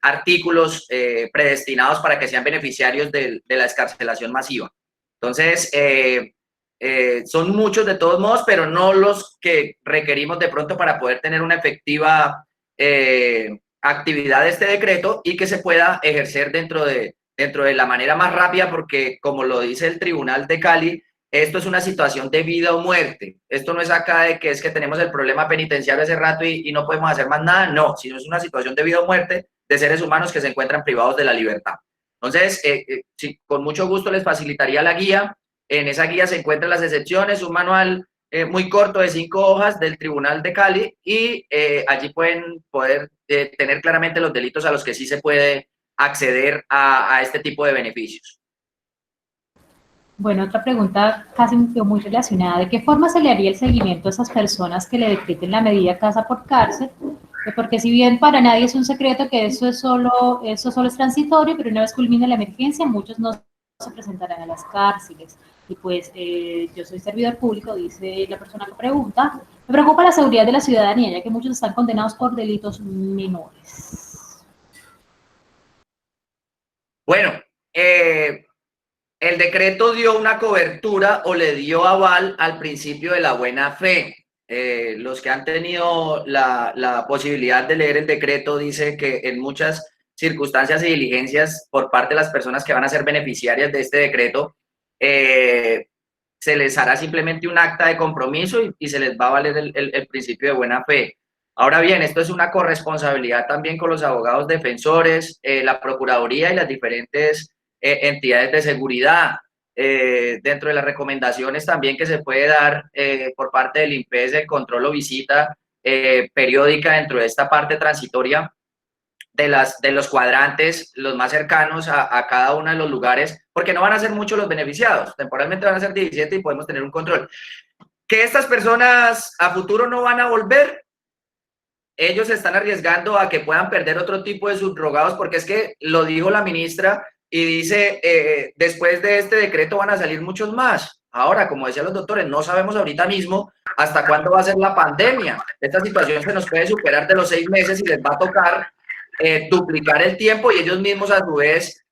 S4: artículos predestinados para que sean beneficiarios de la excarcelación masiva. Entonces, son muchos de todos modos, pero no los que requerimos de pronto para poder tener una efectiva actividad de este decreto y que se pueda ejercer dentro de dentro de la manera más rápida, porque como lo dice el Tribunal de Cali, esto es una situación de vida o muerte. Esto no es acá de que es que tenemos el problema penitenciario hace rato y no podemos hacer más nada. No, sino es una situación de vida o muerte de seres humanos que se encuentran privados de la libertad. Entonces, sí, con mucho gusto les facilitaría la guía. En esa guía se encuentran las excepciones, un manual muy corto de 5 hojas del Tribunal de Cali y allí pueden tener claramente los delitos a los que sí se puede acceder a este tipo de beneficios.
S2: Bueno, otra pregunta casi muy relacionada. ¿De qué forma se le haría el seguimiento a esas personas que le decreten la medida casa por cárcel? Porque si bien para nadie es un secreto que eso solo es transitorio, pero una vez culmine la emergencia, muchos no se presentarán a las cárceles. Y pues yo soy servidor público, dice la persona que pregunta. Me preocupa la seguridad de la ciudadanía, ya que muchos están condenados por delitos menores.
S4: Bueno, el decreto dio una cobertura o le dio aval al principio de la buena fe. Los que han tenido la posibilidad de leer el decreto dice que en muchas circunstancias y diligencias por parte de las personas que van a ser beneficiarias de este decreto, se les hará simplemente un acta de compromiso y se les va a valer el principio de buena fe. Ahora bien, esto es una corresponsabilidad también con los abogados defensores, la Procuraduría y las diferentes entidades de seguridad. Dentro de las recomendaciones también que se puede dar por parte del INPES de control o visita periódica dentro de esta parte transitoria de los cuadrantes, los más cercanos a cada uno de los lugares, porque no van a ser muchos los beneficiados, temporalmente van a ser 17 y podemos tener un control. Que estas personas a futuro no van a volver, ellos se están arriesgando a que puedan perder otro tipo de subrogados, porque es que lo dijo la ministra y dice, después de este decreto van a salir muchos más. Ahora, como decían los doctores, no sabemos ahorita mismo hasta cuándo va a ser la pandemia. Esta situación se nos puede superar de los 6 meses y les va a tocar duplicar el tiempo y ellos mismos a su vez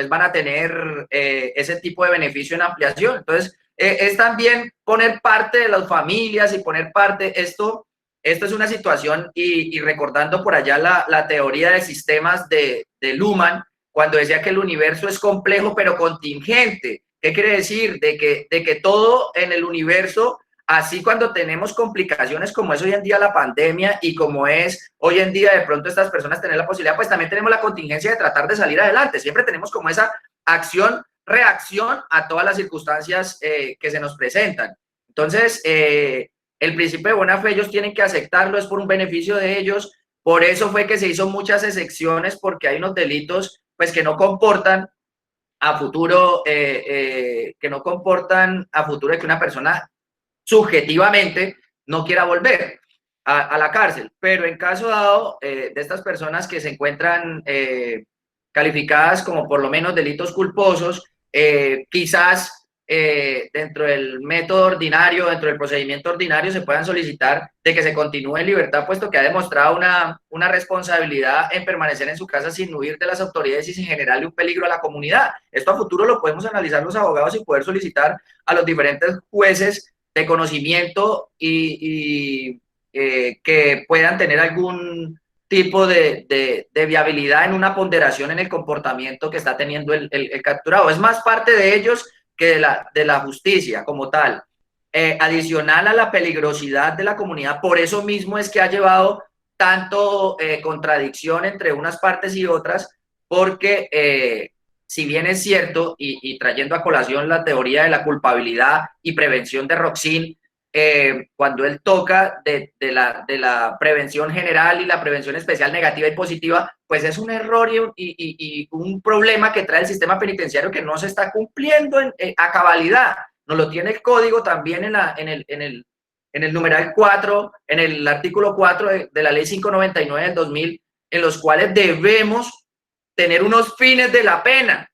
S4: van a tener ese tipo de beneficio en ampliación. Entonces, es también poner parte de las familias y poner parte, esto es una situación y recordando por allá la teoría de sistemas de Luhmann, cuando decía que el universo es complejo pero contingente. ¿Qué quiere decir? De que todo en el universo, así cuando tenemos complicaciones como es hoy en día la pandemia y como es hoy en día de pronto estas personas tener la posibilidad, pues también tenemos la contingencia de tratar de salir adelante. Siempre tenemos como esa acción-reacción a todas las circunstancias que se nos presentan. Entonces, el principio de buena fe ellos tienen que aceptarlo, es por un beneficio de ellos. Por eso fue que se hizo muchas excepciones, porque hay unos delitos pues que no comportan a futuro, de que una persona subjetivamente no quiera volver a la cárcel. Pero en caso dado de estas personas que se encuentran calificadas como por lo menos delitos culposos, quizás dentro del método ordinario, dentro del procedimiento ordinario, se puedan solicitar de que se continúe en libertad, puesto que ha demostrado una responsabilidad en permanecer en su casa sin huir de las autoridades y sin generarle un peligro a la comunidad. Esto a futuro lo podemos analizar los abogados y poder solicitar a los diferentes jueces de conocimiento y que puedan tener algún tipo de viabilidad en una ponderación en el comportamiento que está teniendo el capturado. Es más parte de ellos que de la justicia como tal. Adicional a la peligrosidad de la comunidad, por eso mismo es que ha llevado tanto contradicción entre unas partes y otras, porque si bien es cierto, y trayendo a colación la teoría de la culpabilidad y prevención de Roxin, cuando él toca de la prevención general y la prevención especial negativa y positiva, pues es un error y un problema que trae el sistema penitenciario que no se está cumpliendo a cabalidad. Nos lo tiene el código también en el numeral 4, en el artículo 4 de la ley 599 del 2000, en los cuales debemos tener unos fines de la pena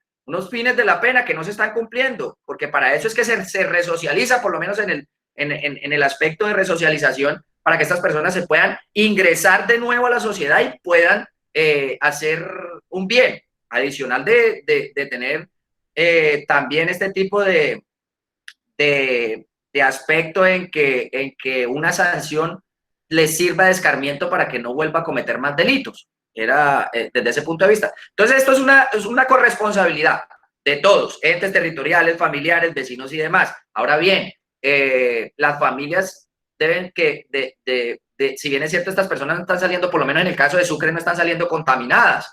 S4: que no se están cumpliendo, porque para eso es que se resocializa, por lo menos en el aspecto de resocialización, para que estas personas se puedan ingresar de nuevo a la sociedad y puedan hacer un bien, adicional de tener también este tipo de aspecto en que una sanción les sirva de escarmiento para que no vuelva a cometer más delitos. desde ese punto de vista. Entonces, esto es una corresponsabilidad de todos, entes territoriales, familiares, vecinos y demás. Ahora bien, las familias deben si bien es cierto, estas personas no están saliendo, por lo menos en el caso de Sucre, no están saliendo contaminadas,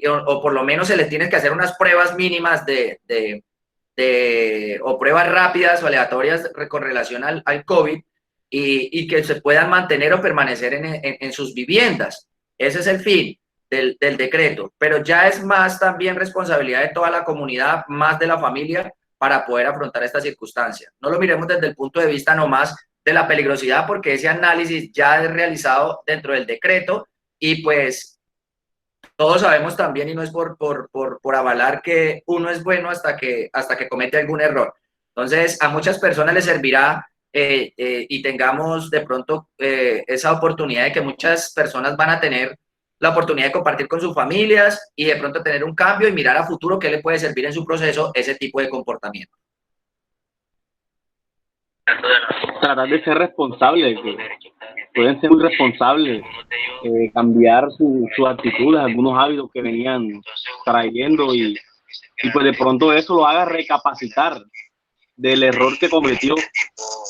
S4: o por lo menos se les tiene que hacer unas pruebas mínimas o pruebas rápidas o aleatorias con relación al COVID, y que se puedan mantener o permanecer en sus viviendas. Ese es el fin del decreto, pero ya es más también responsabilidad de toda la comunidad, más de la familia, para poder afrontar esta circunstancia. No lo miremos desde el punto de vista nomás de la peligrosidad, porque ese análisis ya es realizado dentro del decreto, y pues todos sabemos también, y no es por avalar, que uno es bueno hasta que comete algún error. Entonces, a muchas personas les servirá y tengamos de pronto esa oportunidad de que muchas personas van a tener la oportunidad de compartir con sus familias y de pronto tener un cambio y mirar a futuro qué le puede servir en su proceso ese tipo de comportamiento.
S7: Tratar de ser responsable, que pueden ser muy responsables, cambiar sus actitudes, algunos hábitos que venían trayendo, y pues de pronto eso lo haga recapacitar del error que cometió.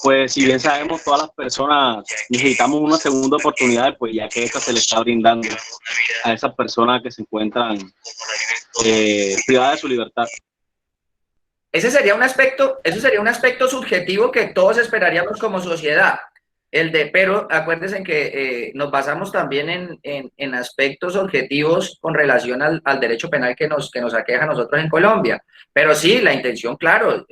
S7: Pues si bien sabemos, todas las personas necesitamos una segunda oportunidad, pues ya que esta se le está brindando a esas personas que se encuentran privadas de su libertad.
S4: Eso sería un aspecto subjetivo que todos esperaríamos como sociedad. Pero acuérdense que nos basamos también en aspectos objetivos con relación al derecho penal que nos aqueja a nosotros en Colombia. Pero sí, la intención, claro,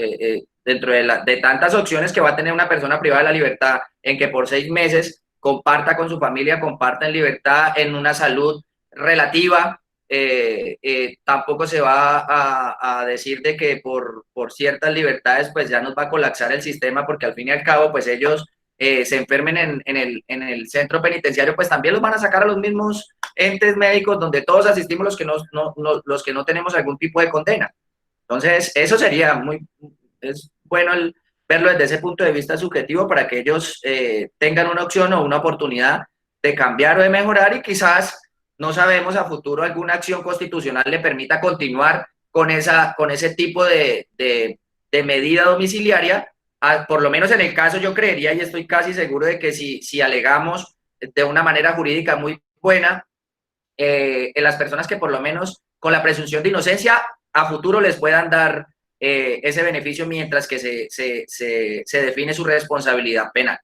S4: dentro de tantas opciones que va a tener una persona privada de la libertad, en que por 6 meses comparta con su familia, comparta en libertad, en una salud relativa, tampoco se va a decir de que por ciertas libertades pues ya nos va a colapsar el sistema, porque al fin y al cabo pues ellos se enfermen en el centro penitenciario, pues también los van a sacar a los mismos entes médicos donde todos asistimos los que no tenemos algún tipo de condena. Entonces eso sería es bueno verlo desde ese punto de vista subjetivo, para que ellos tengan una opción o una oportunidad de cambiar o de mejorar, y quizás, no sabemos, a futuro alguna acción constitucional le permita continuar con ese tipo de medida domiciliaria. Por lo menos en el caso, yo creería y estoy casi seguro de que si alegamos de una manera jurídica muy buena, en las personas que por lo menos con la presunción de inocencia a futuro les puedan dar ese beneficio mientras que se define su responsabilidad penal.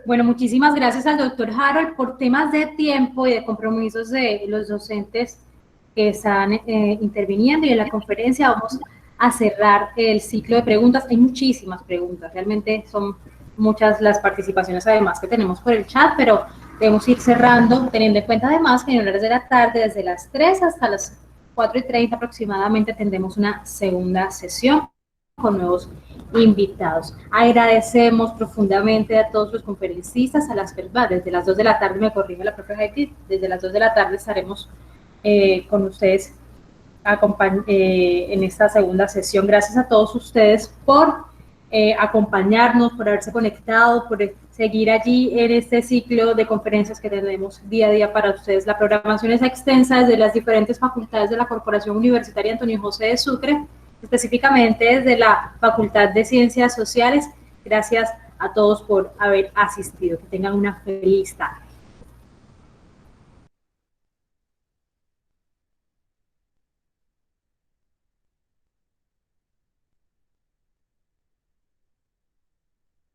S2: Bueno, muchísimas gracias al doctor Harold. Por temas de tiempo y de compromisos de los docentes que están interviniendo y en la conferencia, vamos a cerrar el ciclo de preguntas. Hay muchísimas preguntas, realmente son muchas las participaciones además que tenemos por el chat, pero debemos ir cerrando, teniendo en cuenta además que en horas de la tarde, desde las 3 hasta las 4:30 aproximadamente, tendremos una segunda sesión con nuevos invitados. Agradecemos profundamente a todos los conferencistas, desde las 2 de la tarde, me corrige la propia Haití, desde las 2 de la tarde estaremos con ustedes en esta segunda sesión. Gracias a todos ustedes por acompañarnos, por haberse conectado, por seguir allí en este ciclo de conferencias que tenemos día a día para ustedes. La programación es extensa desde las diferentes facultades de la Corporación Universitaria Antonio José de Sucre, específicamente desde la Facultad de Ciencias Sociales. Gracias a todos por haber asistido. Que tengan una feliz tarde.